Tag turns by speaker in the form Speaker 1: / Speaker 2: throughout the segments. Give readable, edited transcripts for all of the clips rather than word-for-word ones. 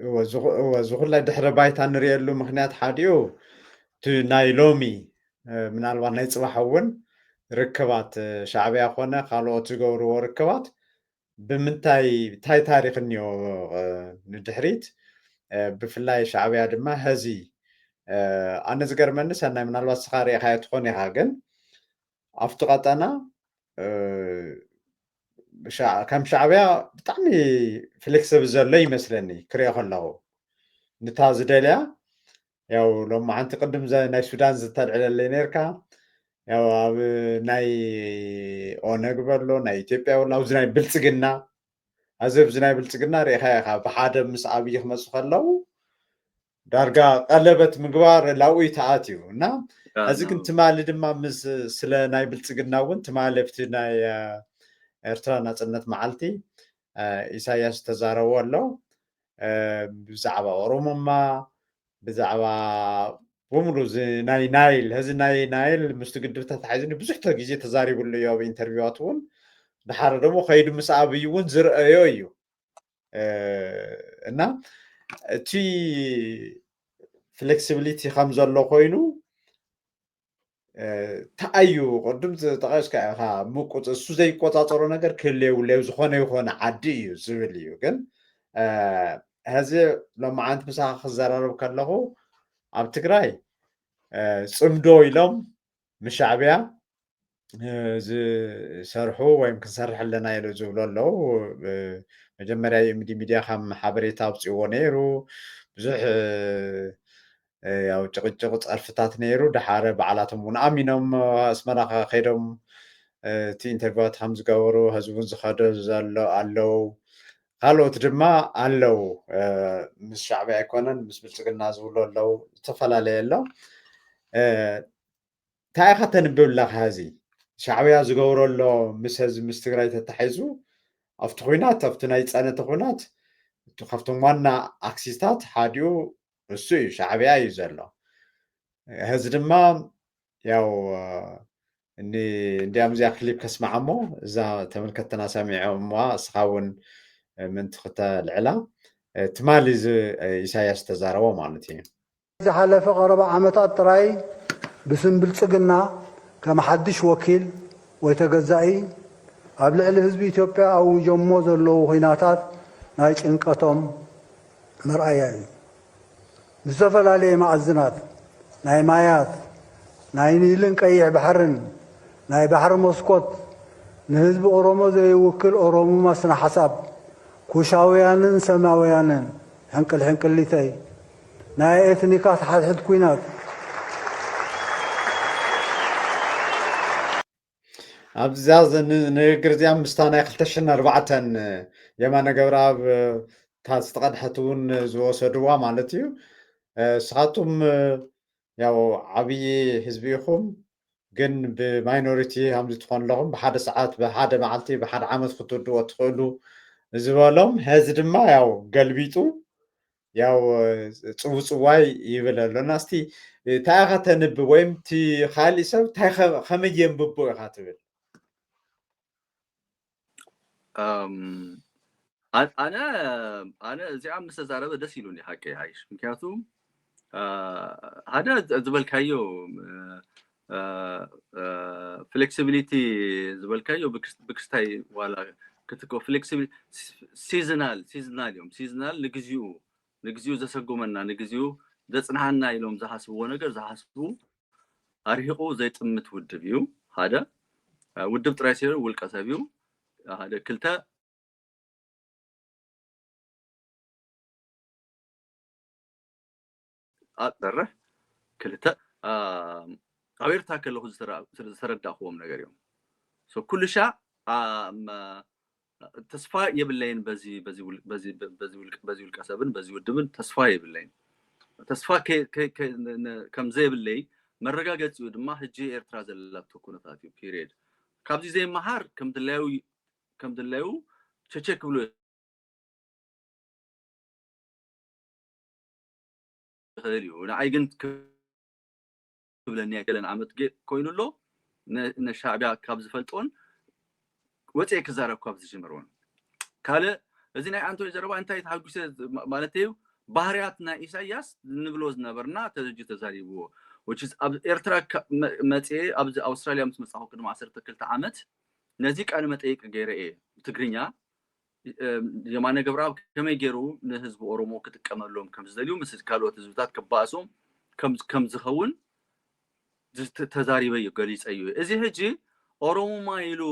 Speaker 1: وزغلا دحر بايتا نريالو مخنيات حاديو ناي لومي ምናልባት ናይ ፅባሕ እውን ርክባት ሻዕብያ ኮነ ካልኦት ዝገብርዎ ርክባት ብምንታይ እንታይ ታሪክ እኒኦ ንድሕሪት ብፍላይ ሻዕብያ ድማ ህዚ ኣነ ዝገርመኒ ሰናይ ምናልባት ስኻ ሪኢኻዮ ትኾን ኢኻ ግን ኣብቲ ቀጠና ከም ሻዕብያ ብጣዕሚ ፍሌክስብል ዘሎ ይመስለኒ ክሪኦ ከለኹ ንታ ዝደልያ ያው ሎማዓንቲ ቅድም ናይ ሱዳን ዝተልዕለለይ ነርካ ያው ኣብ ናይ ኦነግ በሎ ናይ ኢትዮጵያ በሎ ኣብዚ ናይ ብልፅግና ኣብዚ ብዚ ናይ ብልፅግና ሪኢኻ ኢኻ ብሓደ ምስ ኣብይ ክመፁ ከለው ዳርጋ ቀለበት ምግባር ላብኡ ተኣትዩ እና እዚ ግን ትማሊ ድማ ምስ ስለ ናይ ብልፅግና እውን ትማሊ ኣብቲ ናይ ኤርትራ ናፅነት መዓልቲ ኢሳያስ ተዛረቦ ኣሎ ብዛዕባ ኦሮሞማ ብዛዕባ በሙሉ ናይ ናይል ህዚ ናይ ናይል ምስቲ ግድብ ተታሒዙ ብዙሕ ግዜ ተዛሪቡሉ እዩ ኣብ ኢንተርቪዋት እውን ድሓረ ደግሞ ከይዱ ምስ ኣብይ እውን ዝርአዮ እዩ እና እቲ ፍሌክሲቢሊቲ ከም ዘሎ ኮይኑ ተኣዩ ቅድም ጠቐስካ ኢኻ ምቁፅ እሱ ዘይቆፃፀሮ ነገር ክህልው የብሉ ዝኾነ ይኮነ ዓዲ እዩ ዝብል እዩ ግን ሕዚ ሎማዓንቲ ምሳኻ ክዘራረብ ከለኹ ኣብ ትግራይ ፅምዶ ኢሎም ምሻዕብያ ዝሰርሑ ወይም ክንሰርሕ ኣለና ኢሉ ዝብሉ ኣለዉ መጀመርያ የምዲ ሚድያ ከም ሓበሬታ ኣውፅዎ ነይሩ ብዙሕ ያው ጭቅጭቅ ፀርፍታት ነይሩ ድሓረ በዓላቶም እውን ኣሚኖም ኣስመራ ከይዶም እቲ ኢንተርቪዋት ከም ዝገበሩ ህዝቢ እውን ዝኸደ ዘሎ ኣለው ካልኦት ድማ ኣለው ምስ ሻዕብያ ኣይኮነን ምስ ብልፅግና ዝብሉ ኣለው ዝተፈላለየ ኣሎ እንታይ ኢኻ ተንብብ ኣለኻ ሕዚ ሻዕብያ ዝገብሮ ኣሎ ምስ ህዝቢ ምስ ትግራይ ተታሒዙ ኣብቲ ኩናት ኣብቲ ናይ ፀነተ ኩናት ካብቶም ዋና ኣክሲስታት ሓዲኡ እሱ እዩ ሻዕብያ እዩ ዘሎ ህዚ ድማ ያው እንዲያም እዚኣ ክሊፕ ከስማዓ እሞ እዛ ተመልከትና ሰሚዖምዋ እስኻ እውን ምንቲ ክተልዕላ ትማሊ ኢሳያስ ተዛረቦ ማለት እዩ
Speaker 2: ዝሓለፈ ቀረባ ዓመታት ጥራይ ብስም ብልፅግና ከም ሓድሽ ወኪል ወይ ተገዛኢ ኣብ ልዕሊ ህዝቢ ኢትዮጵያ ኣውጆሞ ዘለዉ ኩናታት ናይ ጭንቀቶም ምርኣያ እዩ ብዝተፈላለየ ማዕዝናት ናይ ማያት ናይ ኒልን ቀይሕ ባሕርን ናይ ባሕሪ መስኮት ንህዝቢ ኦሮሞ ዘይውክል ኦሮሞማ ስነ ሓሳብ ኩሻውያንን ሰማውያንን ሕንቅል ሕንቅሊተይ ናይ ኤትኒካት ሓድሕድ ኩናት
Speaker 1: ኣብዚ ንግግር እዚኣ ምስታ ናይ 2004 የማነ ገብረኣብ ታዝ ተቐድሐት እውን ዝወሰድዋ ማለት እዩ ስኻቱም ያው ዓብይ ህዝቢ ኢኹም ግን ብማይኖሪቲ ከምዚ ትኾን ኣለኹም ብሓደ ሰዓት ብሓደ መዓልቲ ብሓደ ዓመት ክትውድዎ ትኽእሉ ዝበሎም ሕዚ ድማ ያው ገልቢጡ ያው ፅውፅዋይ ይብል ኣሎና እስቲ እንታይ ኢኻ ተንብብ ወይም እቲ ካሊእ ሰብ እንታይ ከመይ የንብቦ ኢኻ ትብል
Speaker 3: ኣነ እዚኣ ምስ ተዛረበ ደስ ኢሉኒ ሓቂ ሃይሽ ምክንያቱ ሓደ ዝበልካዮ ፍሌክሲቢሊቲ ዝበልካዮ ብክስታይ ዋላ ክትኮ ፍሌክሲቢሊቲ ሲዝናል እዮም ሲዝናል ንግዚኡ ዘሰጉመና ንግዚኡ ዘፅናሃና ኢሎም ዝሓስብዎ ነገር ዝሓስቡ ኣርሂቑ ዘይጥምት ውድብ እዩ ሓደ ውድብ ጥራይ ሰይሩ ውልቀ ሰብ እዩ ሓደ ክልተ ኣጥርሕ ክልተ ኣብ ኤርትራ ከለኹ ዝተረዳእኽዎም ነገር እዮም ኩልሻ ተስፋ የብለይን በዚ ውልቀ ሰብን በዚ ውድብን ተስፋ የብለይን ተስፋ ከም ዘይብለይ መረጋገፂኡ ድማ ሕጂ ኤርትራ ዘለላቶ ኩነታት እዩ ፒሪየድ ካብዚ ዘይመሃር ከም ድላዩ ቸቸክ ክብሉ ይኽእል እዩ ንዓይ ግን ክብለኒ ገለን ዓመት ኮይኑ ኣሎ ነሻዕብያ ካብ ዝፈልጦን ወፂአ ክዛረብ ካብ ዝጅምሮን ካልእ እዚ ናይ ኣንቶኒ ዘረባ እንታይ ተሓጒሰ ማለት እዩ ባህሪያትና ኢሳያስ ንብሎዝ ነበርና ተደጅ ተዛሪብዎ which is ኤርትራ መጽ ኣብዚ አውስትራሊያ ምስ መጻሁ ቅድም 12 ዓመት ነዚ ቃል መጠይቅ ገይረኤ ትግርኛ የማነ ገብረአብ ከመይ ገይሩ ንህዝብ ኦሮሞ ክትቀመሎም ከም ዝደልዩ ምስ ካልኦት ህዝብታት ከባሶም ከም ዝኸውን ተዛሪበ ይገልጸዩ እዚ ህጂ ኦሮሞ ማይሉ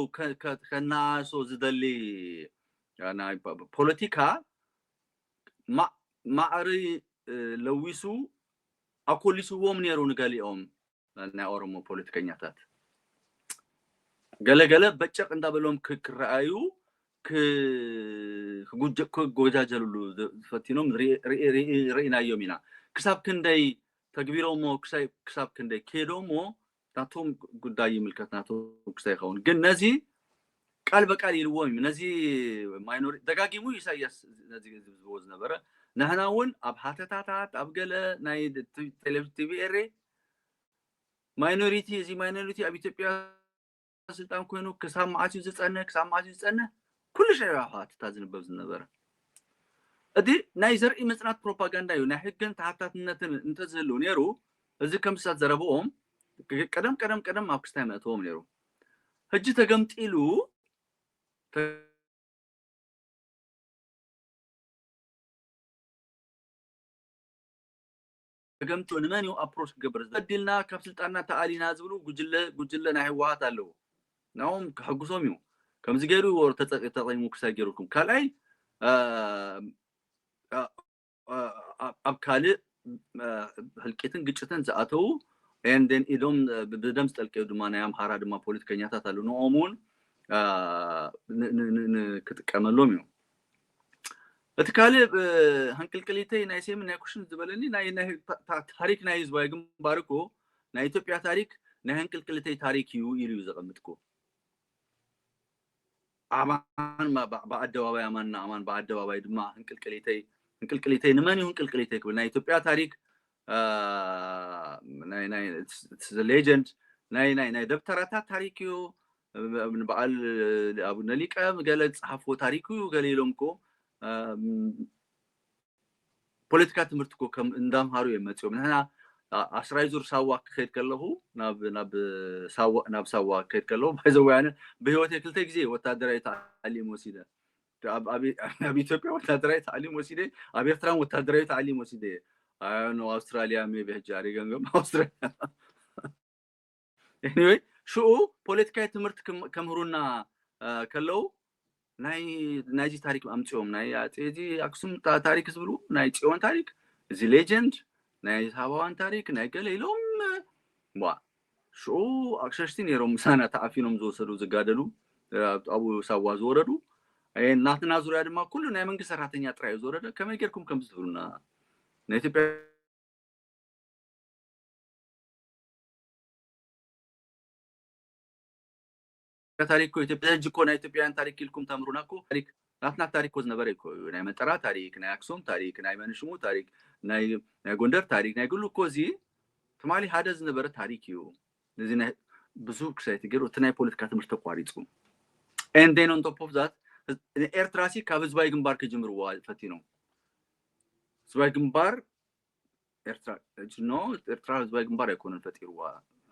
Speaker 3: ከናሶ ዝደሊ ናይ ፖለቲካ ማዕሪ ለዊሱ አኮሊሱዎም ነሩ ንገሊኦም ናይ ኦሮሞ ፖለቲከኛታት ገለገለ በጨቅ እንዳበሎም ክራአዩ ጎጃጀሉሉ ፈቲኖም ሪኢናዮም ኢና ክሳብ ክንደይ ተግቢሮሞ ክሳብ ክንደይ ከዶሞ ናቶም ጉዳይ ይምልከትናቶም ክሳይ ኸውን ግን ነዚ ቃል በቃል ይልዎም ነዚ ማይኖሪቲ ደጋጊሙ ኢሳያስ ነዚ ዝብወዝ ነበረ ናህናውን ኣብ ሃተታታት ኣብ ገለ ናይ ቴሌቪዥን ቲቪ ኤሬ ማይኖሪቲ እዚ ማይኖሪቲ ኣብ ኢትዮጵያ ስልጣን ኮይኑ ክሳብ ማዓሲው ዝጸነ ኩሉ ሸይ ሃተታ ዝንበብ ዝነበረ እዲ ናይ ዘርኢ መጽናት ፕሮፓጋንዳ እዩ ናይ ህግን ተሓታትነትን እንተዘሉ ነሩ እዚ ከምሳት ዘረብኦም ቀደም ኣብ ክስታይ መእተዎም ነሩ ህጂ ተገምጢሉ ተገምጡ ንመን እዩ አፕሮች ገበር ዘድልና ካብ ስልጣንና ተአሊና ዝብሉ ጉጅለ ናይ ህወሓት አለው ናኦም ክሕጉሶም እዩ ከምዚ ገይሩ ወር ተጠቂሙ ክሳይ ገይሩኩም ካልኣይ ኣብ ካልእ ህልቂትን ግጭትን ዝኣተው ኤንደን ኢዶም ብደም ዝጠልቀዩ ድማ ናይ አምሃራ ድማ ፖለቲከኛታት አሉ ንኦሙን ክትቀመሎም እዩ እቲ ካልእ hanqilqilitay ናይ ሴም ናይ ኩሽን ዝበለኒ ናይ ታሪክ ናይ ህዝባዊ ግንባርኮ ናይ ኢትዮጵያ ታሪክ ናይ hanqilqilitay ታሪክ እዩ ኢሉ ዘቀምጥኩ አማን በአደባባይ አማን በአደባባይ ድማ hanqilqilitay ንማን ይሁን hanqilqilitay ክብል ናይ ኢትዮጵያ ታሪክ ናይ the legend ናይ ደብተራታት ታሪክ እዩ በዓል አቡነ ሊቀ ገለጽ ሐፎ ታሪክ እዩ ገሌሎምኮ ፖለቲካ ትምርትኮ ከም እንዳምሃሩ የመጽዮም ነና አስራይዙር ሳዋ ከይድ ከለሁ ናብ ሳዋ ከይድ ከለሁ ባይዘውያነ በህይወት የክልተ ጊዜ ወታደራዊ ታሊም ወሲደ ኣብ ኢትዮጵያ ወታደራዊ ታሊም ወሲደ ኣብ ኤርትራ ወታደራዊ ታሊም ወሲደ no አውስትራሊያ ሜቢ ሄጃሪ ገንገም አውስትራሊያ anyway ሹ ፖለቲካዊ ትምርት ከምሩና ከለው ናይ ታሪክ አምጽኦም ናይ አጼጂ አክሱም ታሪክ ዝብሉ ናይ ጽዮን ታሪክ እዚ ሌጀንድ ናይ ሳባዋን ታሪክ ናይ ገሌሎም ሹ አክሸሽቲ ነሮም ሳና ታአፊኖም ዝወሰዱ ዝጋደሉ አቡ ሳዋ ዝወረዱ እናትና ዙሪያ ድማ ኩሉ ናይ መንግስት ሰራተኛ ጥራይ ዝወረደ ከመይ ገርኩም ከም ዝብሉና ናይ ኢትዮጵያ ታሪክ ኢትዮጵያ ጅኮ ናይ ኢትዮጵያን ታሪክ ኢልኩም ተምሩናኮ ታሪክ ናትና ታሪክ ወዝ ነበረ እኮ ናይ መጠራ ታሪክ ናይ አክሱም ታሪክ ናይ መንሽሙ ታሪክ ናይ ጎንደር ታሪክ ናይ ግሉ ኮዚ ተማሊ ሓደ ዝነበረ ታሪክ እዩ እዚ ናይ ብዙ ክሳይት ገይሩ እቲ ናይ ፖለቲካ ትምርት ተቋሪጹ and then on top of that ኤርትራሲ ካብ ህዝባዊ ግንባር ከጅምርዋ ፈቲኖ ህዝባዊ ግንባር ኤርትራ ህዝባዊ ግንባር አይኮነን ፈጢርዋ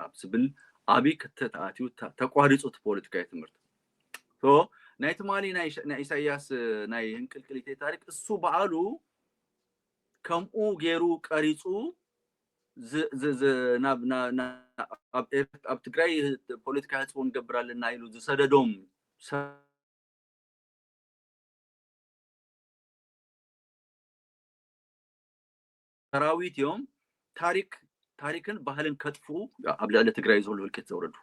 Speaker 3: አብስብል አቢ ከተታቲው ተቋሪጹት ፖለቲካዊ ትምርት ሶ ናይ ተማሊ ናይ ኢሳያስ ናይ hanqilqilitay ታሪክ እሱ በዓሉ ከምኡ ገይሩ ቀሪጹ ኣብ ትግራይ ፖለቲካ ህዝቡን ገብራልና ኢሉ ዝሰደዶም ሰራዊት ዮም ታሪክን ባህልን ከጥፉ ኣብ ልዕሊ ትግራይ ዝህሉ ህልቂት ዘውረዱ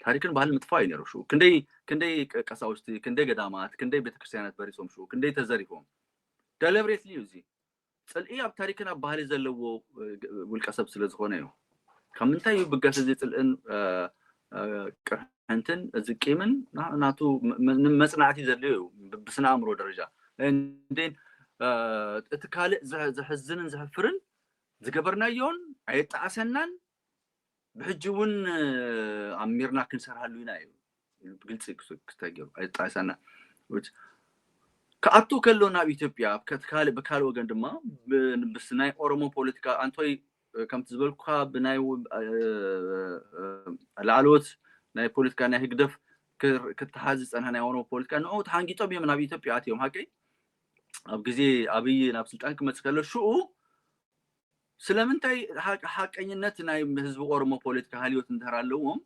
Speaker 3: ታሪክን ባህልን ምጥፋ ይነሩ ሹ ክንደይ ቀሳውስቲ ክንደይ ገዳማት ክንደይ ቤተክርስቲያናት በሪሶም ሹ ክንደይ ተዘሪፎም ደሊብሬትሊ እዚ ጽልኢ ኣብ ታሪክን ኣብ ባህል ዘለዎ ውልቀሰብ ስለ ዝኾነ እዩ ከምንታይ ብጋስ እዚ ጽልእን ቅርሕንትን ዝቂምን ናቱ መጽናዕቲ ዘድልዩ ብስነ አእምሮ ደረጃ እንደን እቲ ካልእ ዝሕዝንን ዝሕፍርን ዝገበርናዮን አይጣሰናን بحجون عميرنا كنسرها لونا بقلت كستاجر طايسنا كأتو كلنا بإثيوبيا بكال وجن دما بسناي أورومو بوليتيكا أنتوي كم تزبلكها بناي العلوت ناي بوليتيكا ناي هجدف كتحازز أنا ناي أورومو بوليتيكا نعود حنجي طبيعي من أبي إثيوبيا عتيهم هاكي أبجزي أبي نفس التانك متسكلو شو سلامنتاي حق أي نت ناي حزب أورومو بوليتيكا هاليوت انتهر لهم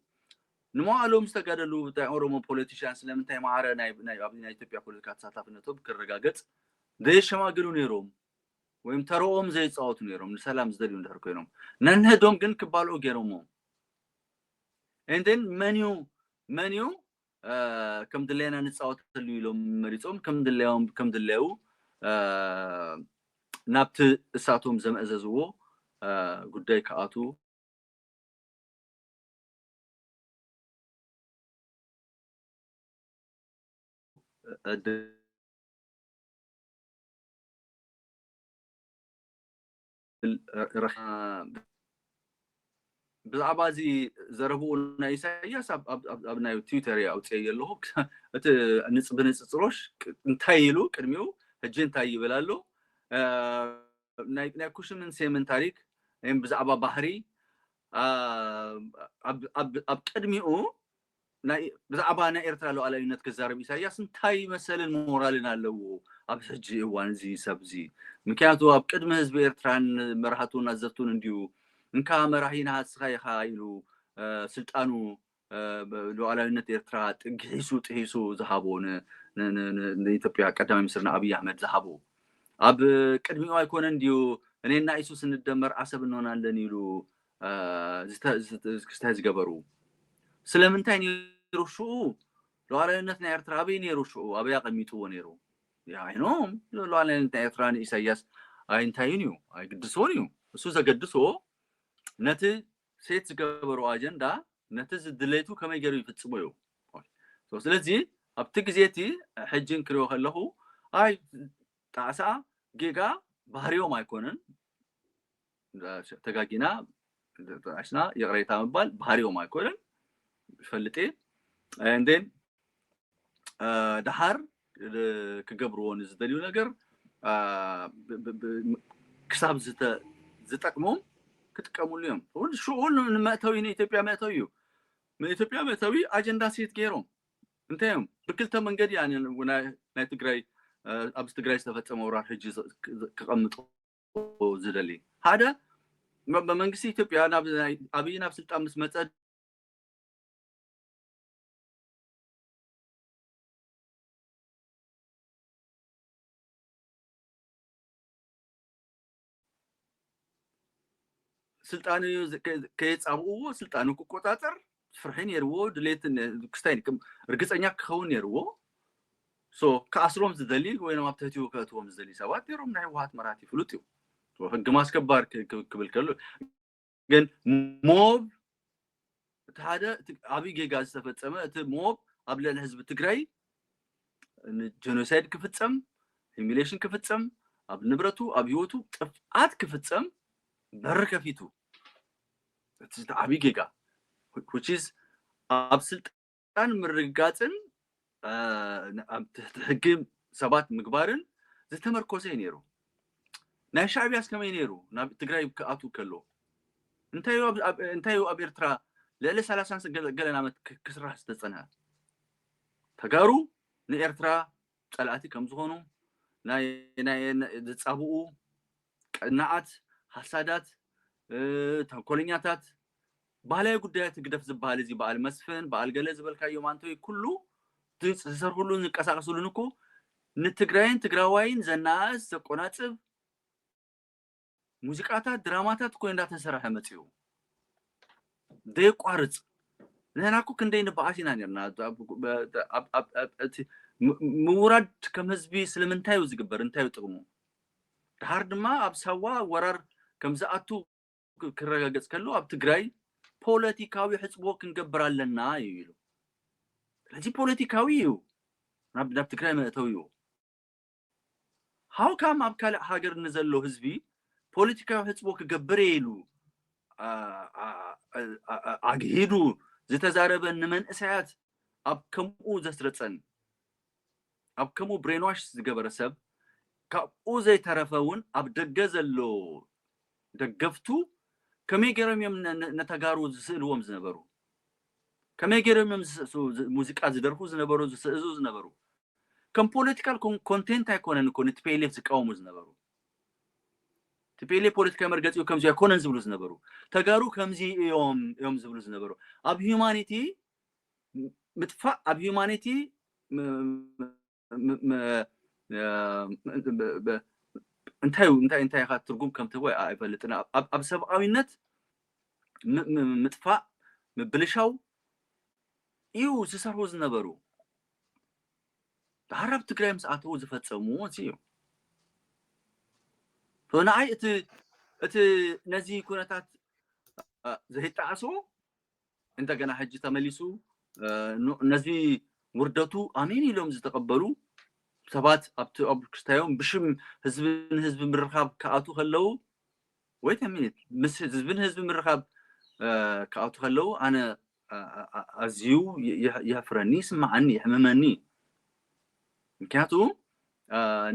Speaker 3: نما علوم استقالوا بتاع أورومو بوليتيشان سلامنتاي معارة ناي أبي ناي إثيوبيا بوليتيكا تساطف نتوب كرجاجت ديش ما قالوا نيروم ويم تروهم زي تصوت نيروم لسلام زدليون ده كينهم ننهدهم جن كبالو جيرومهم and then menu كم دلنا نتصوت اللي لهم مريتهم كم دلوا نبت ساعتهم زم أززوه قداي كأتو بزعبا زي زربونا إساياس أبناء تويتر أو تيجيلو بنصروش نتايلو كرميو هجين تاي بلالو ناكوش من سيمن تاريخ إم بزعبا بحري أب كرميو بزعبا أنا إرتلالو على ينت كزارب إساياس نتاي مثل المورالنا لو أبسجي وانزي سبزي مكانتو أب كدم حزب إرتران مرحتون نزفتون انديو انكا مراحينا هاتسخاي خايلو سلطانو لو على النت إرترا تحيسو زهابون إثيوبيا قدامي مصرنا أبي أحمد زهابو أب قدميو أيكونن ديو أنينا إيسو سندمر عصب نونا لنيلو كستاز قبرو سلامنتاي نيرو شو لو على النت إرترا أبي نيرو شو أبي أقميتو ونيرو يعني لو على النت إرترا إساياس أينتاينيو أي قدسونيو سوزا قدسو نتي سيت قبرو أجندا نتي زدليتو كما يجري يفتصمو سو سلازي أبتك زيتي حجين كريو خلهو أي تعسا جيجا بحريو ما يكونن تجاجينا عشنا يقريتا مبال بحريو ما يكونن فلتي and then دحر كقبرون زدليو نجر كساب زتقموم كتقاموا اليوم شو قولنا مأتوي إثيوبيا مأتوي من إثيوبيا مأتوي أجندة سيت كيرهم انتهم بكلتا منقد يعني ونا نتقرأي أبس تقرأي استفدت مورا حجي كقمتو زدلي هذا بمنقسي إثيوبيا أنا أبي نفس التأمس متأد سلطانو كيت أبوه سلطانو كوكوتاتر فرحين يروو دليت كستاين كم رجعت كخون يروو سو كأسلوم زدلي وين ما بتهتيو كاتوم زدلي سوات يروم نعي وهات مراتي فلوتيو وحق ماسك بار قبل كله جن موب هذا أبي جيجاز تفتسم موب قبل الحزب التجري جنوسايد كفتسم هيميليشن كفتسم أب نبرتو أبيوتو طفعات كفتسم بركة فيتو أبي جيجا which is أبسلطان مرقاتن تحكم سبات مقبارن زي تمركوزين يرو ناي شعبي كمان يرو ناب تجري كأتو كله انتيو أب إرترا لألي سلاسان قلنا مت كسرها استثناء تجارو لإرترا سلاتي كم زغنو ناي تصابو نعت حسادات تنكولينياتات ባህላዊ ጉዳያት ግደፍ ዝባል እዚ በዓል መስፈን በዓል ገለ ዝበልካዮ ማንቶይ ኩሉ ዝሰርሁሉን ዝንቀሳቀሱሉን እኮ ንትግራይን ትግራዋይን ዘናስ ዘቆናጽብ ሙዚቃታት ድራማታት እኮ እንዳተሰራሐ መጽዩ ደይቋርጽ ነና እኮ ክንደይ ንበዓሲና ነርና ምውራድ ከም ህዝቢ ስለምንታዩ ዝግበር እንታዩ ጥቅሙ ድሃር ድማ ኣብ ሳዋ ወራር ከም ዝኣቱ ክረጋገጽ ከሎ ኣብ ትግራይ ፖለቲካዊ ሕጽቦ ክንገብራለና ይሉ ስለዚህ ፖለቲካዊ እዩ ናብ ትግራይ መእተው እዩ how come ኣብ ካል ሃገር ንዘሎ ህዝቢ ፖለቲካዊ ሕጽቦ ክገብር ይሉ ኣግሂዱ ዝተዛረበ ንመንእሰያት ኣብ ከምኡ ዘስረጸን ኣብ ከምኡ ብሬንዋሽ ዝገበረ ሰብ ካብኡ ዘይተረፈውን ኣብ ደገ ዘሎ ደገፍቱ ከመይ ገይሮም እዮም ነተጋሩ ዝስእልዎም ዝነበሩ ከመይ ገይሮም እዮም ሙዚቃ ዝደርፉ ዝነበሩ ዝስእዙ ዝነበሩ ከም ፖለቲካል ኮንቴንት ኣይኮነን እኮ ንቲፒኤልኤፍ ዝቃወሙ ዝነበሩ ቲፒኤልኤፍ ፖለቲካዊ መርገፂኡ ከምዚ ኣይኮነን ዝብሉ ዝነበሩ ተጋሩ ከምዚ እዮም ዝብሉ ዝነበሩ ኣብ ሂዩማኒቲ ምጥፋእ ኣብ ሂዩማኒቲ እንታይ ኢኻ ትርጉም ከም ትህቦ ኣይፈልጥን ኣብ ሰብኣዊነት ምጥፋእ ምብልሻው እዩ ዝሰርሑ ዝነበሩ ሃራብ ትግራይ ምስ ኣተው ዝፈፀሙ እዩ ንዓይ እቲ ነዚ ኩነታት ዘይጣዕሶ እንደገና ሕጂ ተመሊሱ ነዚ ውርደቱ ኣሜን ኢሎም ዝተቀበሉ ሰባት ኣብ ክስታዮም ብሽም ህዝቢ ምርኻብ ከኣቱ ከለው ወይት ሚኒት ምስ ህዝብን ህዝቢ ምርኻብ ከኣቱ ከለው ኣነ ኣዝዩ የፍረኒ ስማዓኒ ይሕምመኒ ምክንያቱ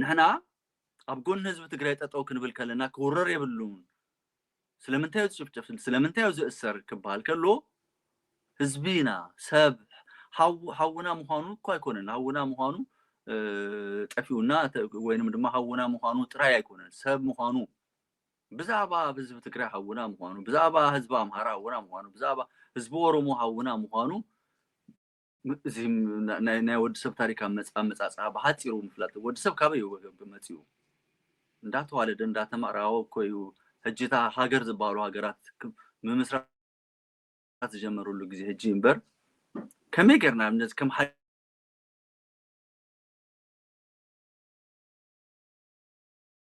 Speaker 3: ንሕና ኣብ ጎን ህዝቢ ትግራይ ጠጠው ክንብል ከለና ክውረር የብሉን ስለምንታይ ዝጭፍጨፍ ስለምንታይ ዝእሰር ክበሃል ከሎ ህዝቢና ሰብ ሓውና ምዃኑ እኮ ኣይኮነን ሓውና ምዃኑ ጠፊውና ወይንም ድማ ሓውና ምዃኑ ጥራይ ኣይኮነን ሰብ ምዃኑ ብዛዕባ ህዝቢ ትግራይ ሓውና ምዃኑ ብዛዕባ ህዝቢ ኣምሃራ ሓውና ምዃኑ ብዛዕባ ህዝቢ ኦሮሞ ሓውና ምዃኑ እዚ ናይ ወዲሰብ ታሪክ ኣመፃፅኣ ብሓፂሩ ምፍላጥ ወዲሰብ ካበይ መፅኡ እንዳተዋለደ እንዳተማራዎ ኮይኑ ሕጂታ ሃገር ዝበሃሉ ሃገራት ምምስራት ዝጀመሩሉ ግዜ ሕጂ እምበር ከመይ ገርና ነዚ ከም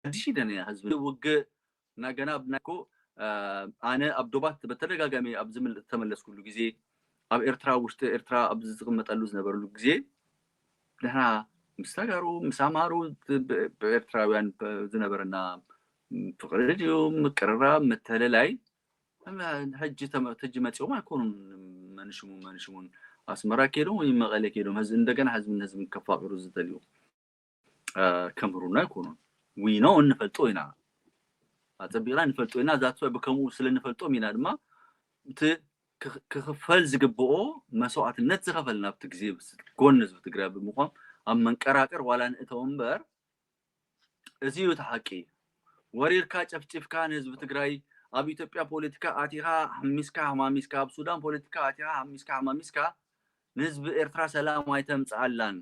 Speaker 3: ሓድሽ ደንያ ህዝቢ ውግእ ናገና ብናኮ ኣነ ኣብ ዶባት በተደጋጋሚ ኣብ ተመለስኩሉ ግዜ ኣብ ኤርትራ ውሽጢ ኤርትራ ኣብ ዝቅመጠሉ ዝነበረሉ ግዜ ንሕና ምስ ተጋሩ ምስ ኣምሃሩ ኤርትራውያን ዝነበረና ፍቅሪ ድዩ ምቅርራብ መተለላይ ሕጂ መፂኦም ኣይኮኑን መንሽሙን ኣስመራ ከይዶም ወይ መቐለ ከይዶም እንደገና ህዝብን ከፋቅሩ ዝተልዩ ከምሩና ኣይኮኑን ዊኖ እንፈልጦ ኢና ኣፀቢቕና እንፈልጦ ኢና ዛት ብከምኡ ስለንፈልጦም ኢና ድማ እቲ ክኽፈል ዝግብኦ መስዋዕትነት ዝኸፈልና ኣብቲ ግዜ ጎን ህዝቢ ትግራይ ብምዃን ኣብ መንቀራቅር ዋላ ንእተው እምበር እዚ እዩ እቲ ሓቂ ወሪርካ ጨፍጭፍካ ንህዝቢ ትግራይ ኣብ ኢትዮጵያ ፖለቲካ ኣቲኻ ሓሚስካ ሕማሚስካ ኣብ ሱዳን ፖለቲካ ኣቲኻ ሓሚስካ ሕማሚስካ ንህዝቢ ኤርትራ ሰላም ኣይተምፅኣላን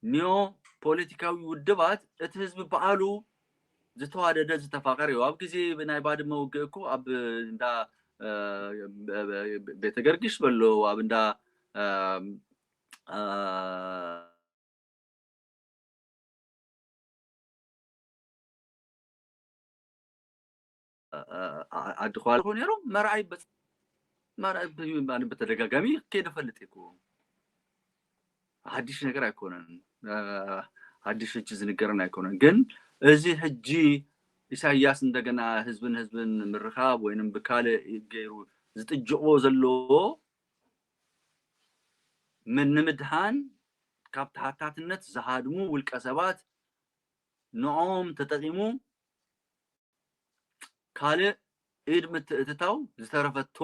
Speaker 3: ኒዮ ፖለቲካዊ ውድባት እቲ ህዝቢ በዓሉ ዝተዋደደ ዝተፋቀረ እዩ ኣብ ግዜ ናይ ባድመ ውግእ እኮ ኣብ እንዳ ቤተ ገርግሽ በሎ ኣብ እንዳ ኣድኳል ነይሮም መርዓይ በተደጋጋሚ ከይደ ፈልጥ እኮ ሓድሽ ነገር ኣይኮነን ሓድሽ ሕጂ ዝንገረን ኣይኮነን ግን እዚ ሕጂ ኢሳያስ እንደገና ህዝብን ምርኻብ ወይንም ብካልእ ገይሩ ዝጥጅቆ ዘለዎ ንምድሃን ካብ ተሓታትነት ዝሃድሙ ውልቀ ሰባት ንዖም ተጠቂሙ ካልእ ኢድ ምትእትታው ዝተረፈቶ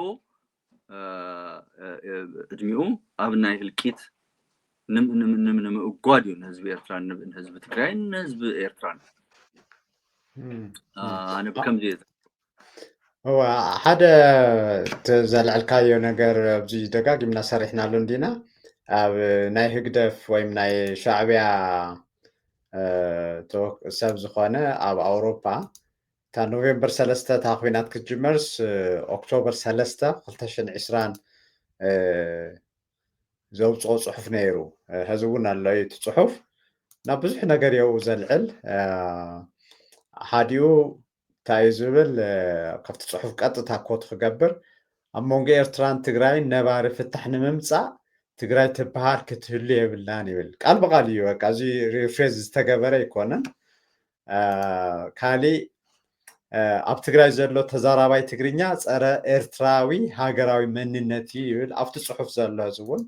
Speaker 3: እድሚኡ ኣብ ናይ ህልቂት ንምእጓድ እዩ ንህዝቢ ኤርትራ ንህዝቢ ትግራይ ንህዝቢ ኤርትራ ኣነ ብከምዚ
Speaker 1: هو حدا زلعلكايو ነገር ኣብዚ ደጋጊምና ሰሪሕናሉ እንዲና ኣብ ናይ ህግደፍ ወይም ናይ ሻዕብያ ሰብ ዝኾነ ኣብ ኣውሮፓ እታ ኖቬምበር 3 እታ ኩናት ክትጅመርስ ኦክቶበር 3 2020 ዘውፅኦ ፅሑፍ ነይሩ ሕዚ እውን ኣሎ እቲ ፅሑፍ ናብ ብዙሕ ነገር የው ዘልዕል ሓዲኡ እንታይ ዝብል ካብቲ ፅሑፍ ቀጥታ ኮት ክገብር ኣብ መንጎ ኤርትራን ትግራይን ነባሪ ፍታሕ ንምምፃእ ትግራይ ትበሃል ክትህሉ የብላን ይብል ቃል በቃል እዩ በቃ እዚ ሪፍሬዝ ዝተገበረ ይኮነን ካሊእ ኣብ ትግራይ ዘሎ ተዛራባይ ትግርኛ ፀረ ኤርትራዊ ሃገራዊ መንነት ይብል ኣብቲ ፅሑፍ ዘሎ ዝውን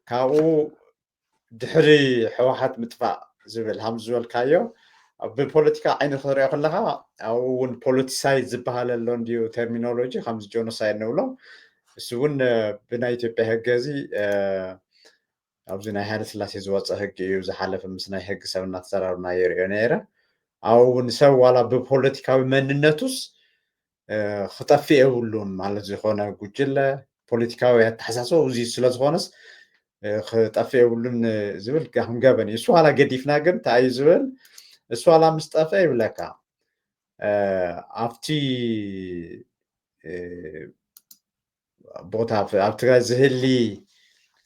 Speaker 1: كاو دحري حوحات متفا زبل هم زبل كايو بالبوليتيكا عين خضرية كلها أو بوليتيسايد زبالة اللونديو ترمينولوجي خمس جونوسايد نولو سون بنايت بهجازي أبز ناي هذا سلاسي زوات هجي وزحلف مسنا هج سونا تسرر ناير ينيرة أو نسوي على ببوليتيكا من النتوس خطافي أولون مع زخونة جوجلة بوليتيكا يتحسسوا وزي سلاز خونس خطافي أولون زبل كهم جابني السؤال قديفنا قم تعي زبل السؤال مستفى يبلكا أفتي بوتا في أفتي زهلي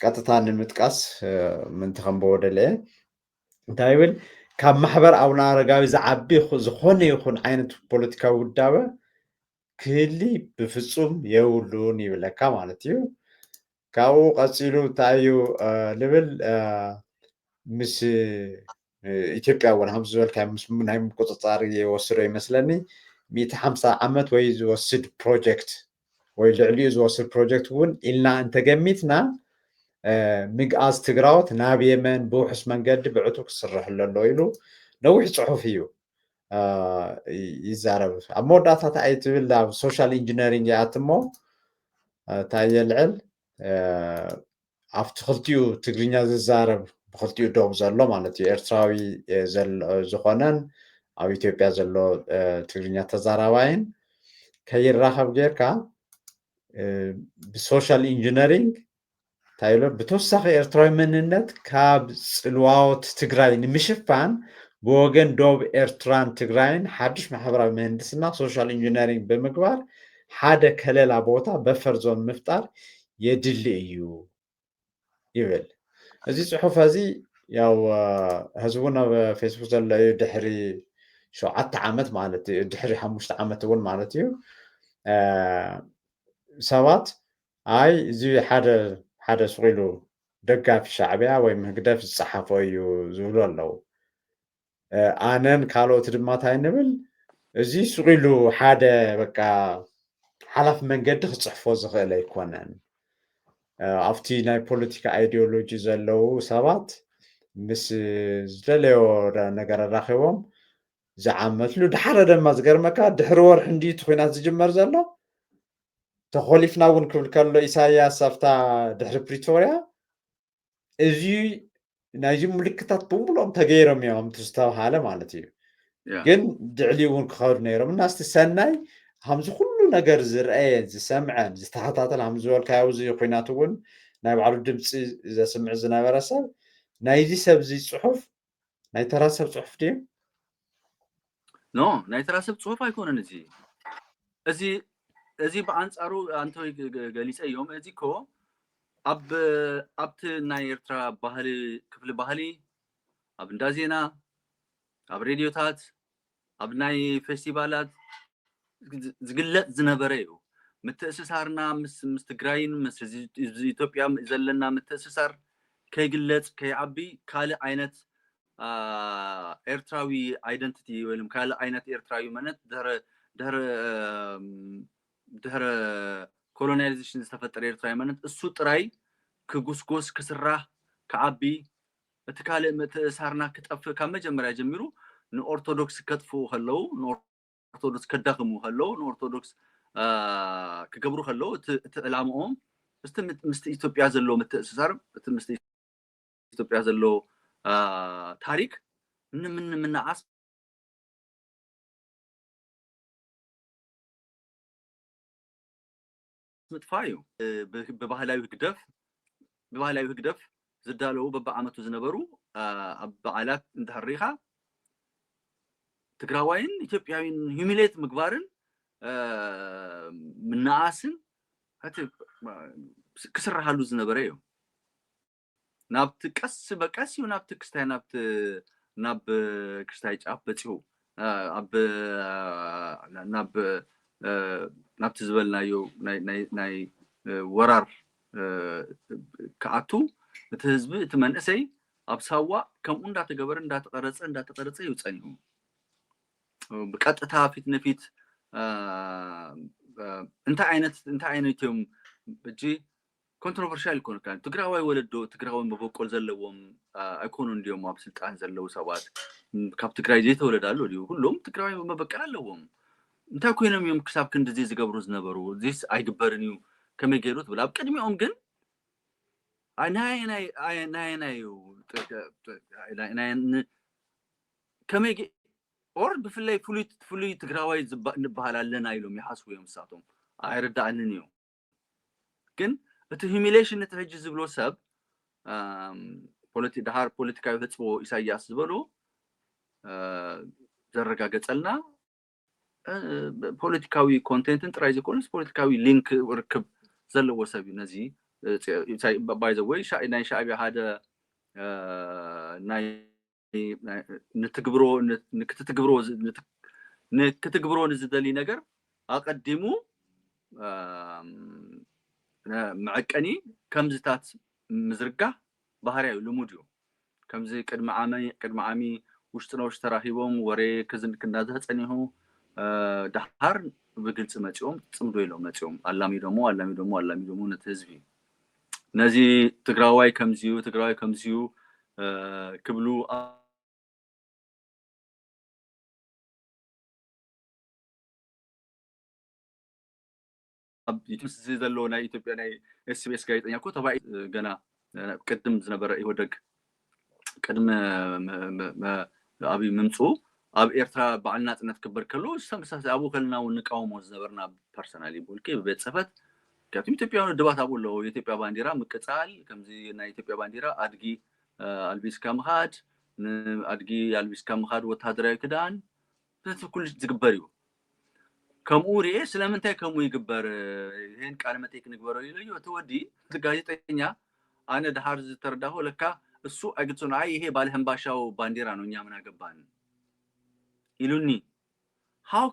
Speaker 1: قطتان المتقاس من تخنبو دلي دايبل كاب محبر أو نارجاوي زعبي زخوني يخون عينة بوليتيكا ودابة كلي بفصوم يولون يبلكا مالتيو كاو قصيلو تايو ليفل مس ኢትዮጵያ ወን ሃምስ ዝበልካ ምስ ናይ ምቁፅፃር ይወስዶ ይመስለኒ 150 ዓመት ወይ ዝወስድ ፕሮጀክት ወይ ልዕሊኡ ዝወስድ ፕሮጀክት እውን ኢልና እንተገሚትና ምግኣዝ ትግራዎት ናብ የመን ብውሕስ መንገዲ ብዕቱ ክስርሕ ኣሎ ኢሉ ነዊሕ ፅሑፍ እዩ ይዛረብ ኣብ መወዳእታ እንታይ ትብል ኣብ ሶሻል ኢንጂነሪንግ ይኣት እሞ እንታይ የልዕል ኣብቲ ክልቲኡ ትግርኛ ዝዛረብ بخلتي دوب زلوا مالتي إرتراوي زخونن أو إثيوبيا زلوا تغرينيا تزاراوين كي الراحب جيركا بسوشيال إنجينيرينج تايلو بتوسخ إرتراوي مننت كاب سلواوت تغراين مشفان بوغن دوب إرتران تغراين حدش محبرا مهندسنا سوشيال إنجينيرينج بمقبار حدا كليل عبوتا بفرزون مفتار يدلي إيو يبل هذه صحف هذه ياو هزونا بفيسبوك زل دحري شو عت عامت مالتي دحري حموش عامت ون مالتي سوات اي زي حدا سويلو دقا في الشعبية وي مهقدا في الصحافة يزولو اللو آنن كالو تدمات هاي نبل زي سويلو حدا بكا حلف من قد صحفو زغيلا يكونن أفتي ناي بوليتيكا أيديولوجي زلو سبات مس زلليو نجار راخيوم زعمت له دحر دما زقرمكا دحر ورح ندي تخوينات زجمر زلو تخوليفنا ون كل كلو إسايا سافتا دحر بريتوريا إزي نايجي ملكتات بومبلوم تغيرم يوم تستاو حالة مالتي جن دعلي ون كخور نيرم الناس تسناي همز كله نجار زرعين زسمعن زتحطات الهمزول كاوزي خويناتون ناي بعرف دمص إذا سمع زنابرة سب نايدي سب زي صحف ناي ترى سب صحف دي
Speaker 3: نو ناي ترى سب صحف هيكون أزي بعنصارو أنتو قاليس أيوم أزي كو أبت ناي إرترا بحالي كفل بحالي أب ندازينا أب راديوتات أب ناي فيستيفالات زقلت زنبريو متأسسارنا مس تجراين مس إثيوبيا زلنا متأسسار كي قلت كي عبي كالي عينت إرتراوي identity ولم كالي عينت إرتراوي منت دهر colonization استفتر إرتراوي منت السوت راي كجوسكوس كسرة كعبي تكالي متأسسارنا كتقف كم جمرة جميرو نأرثوذكس كتفو خلو نأرثوذكس كدغمو خلو نأرثوذكس كجبرو خلو تلامهم مست إثيوبيا زلوا متأسسار مست إثيوبيا زلوا تاريخ من عصر متفايو ببهلاوي هقدف زدالو ببعامتو زنبرو بعالات انتهريخا تقراوين إثيوبياوين هيميليت مقبارن من ناسن هاتي كسر حالو زنبريو نابت كس بكاسي ونابت كستاي ناب كستاي اب بتيو اب ناب تزبلنا يو ناي ورار كاتو تهزب تمنسي اب سوا كم اندا تجبر اندا تقرص يوصنيو بقطتا فيت نفيت انت عينت يوم بجي ኮንትሮቨርሻል ይኮን ካን ትግራዋይ ወለዶ ትግራዋይ መበቆል ዘለዎም አይኮኑ እንዲዮም ኣብ ስልጣን ዘለው ሰባት ካብ ትግራይ ዘይተወለዳሉ ዲዩ ሁሉም ትግራዋይ መበቀል ኣለዎም እንታይ ኮይኖም እዮም ክሳብ ክንዲ እዚ ዝገብሩ ዝነበሩ ዚስ ኣይግበርን እዩ ከመይ ገይሩት ብላ ኣብ ቅድሚኦም ግን ከመይ ኦር ብፍላይ ፍሉይ ትግራዋይ ንበሃል ኣለና ኢሎም ይሓስቡ እዮም ንሳቶም ኣይርዳእንን እዩ ግን እቲ ሂሚሌሽን እትሕጂ ዝብሎ ሰብ ድሃር ፖለቲካዊ ህፅቦ ኢሳያስ ዝበሎ ዘረጋገፀልና ፖለቲካዊ ኮንቴንትን ጥራይ ዘይኮነስ ፖለቲካዊ ሊንክ ርክብ ዘለዎ ሰብ እዩ ነዚ ባይ ዘ ወይ ናይ ሻዕብያ ሓደ ናይ ንክትግብሮ ንዝደሊ ነገር ኣቀዲሙ معقني كمزتات مزرقة بحرية لموديو كمزي قدم عامي وشتنا وشتراهيبهم وري كزن كنا زهصنيهو دحار بقلص ماتيوم صمدو يلوم ماتيوم علامي دمو نتهزبي نزي تግራዋይ كمزيو كبلو يتمس زلو ناي ኢትዮጵያ ናይ SBS ጋዜጠኛ እኮ ተባይ ገና ቅድም ዝነበረ ይወደግ ቅድም አብይ ምምፁ ኣብ ኤርትራ በዓል ናጽነት ክበር ከሎ ተመሳሳይ አቡ ከልና ንቃውሞ ዝነበርና ፐርሰናሊ ቦልኬ በጽፈት ከትም ኢትዮጵያውያን ድባት አቡሎ የኢትዮጵያ ባንዲራ ምቅጻል ከምዚ ናይ ኢትዮጵያ ባንዲራ አድጊ አልቢስካ ምኻድ አድጊ አልቢስካ ምኻድ ወታደራዊ ክዳን ተኩል ዝግበር እዩ ከምኡሪ ስለምንታይ ከሙ ይግበር ይሄን ቃል መጠይቅ ንግበረው ይለዩ ተወዲ ጋዜጠኛ አነ ዳሃር ዝተረዳሁ ለካ እሱ አግጽና ይሄ ባለህንባሻው ባንዲራ ነው እኛ ምን አገባን ይሉኒ how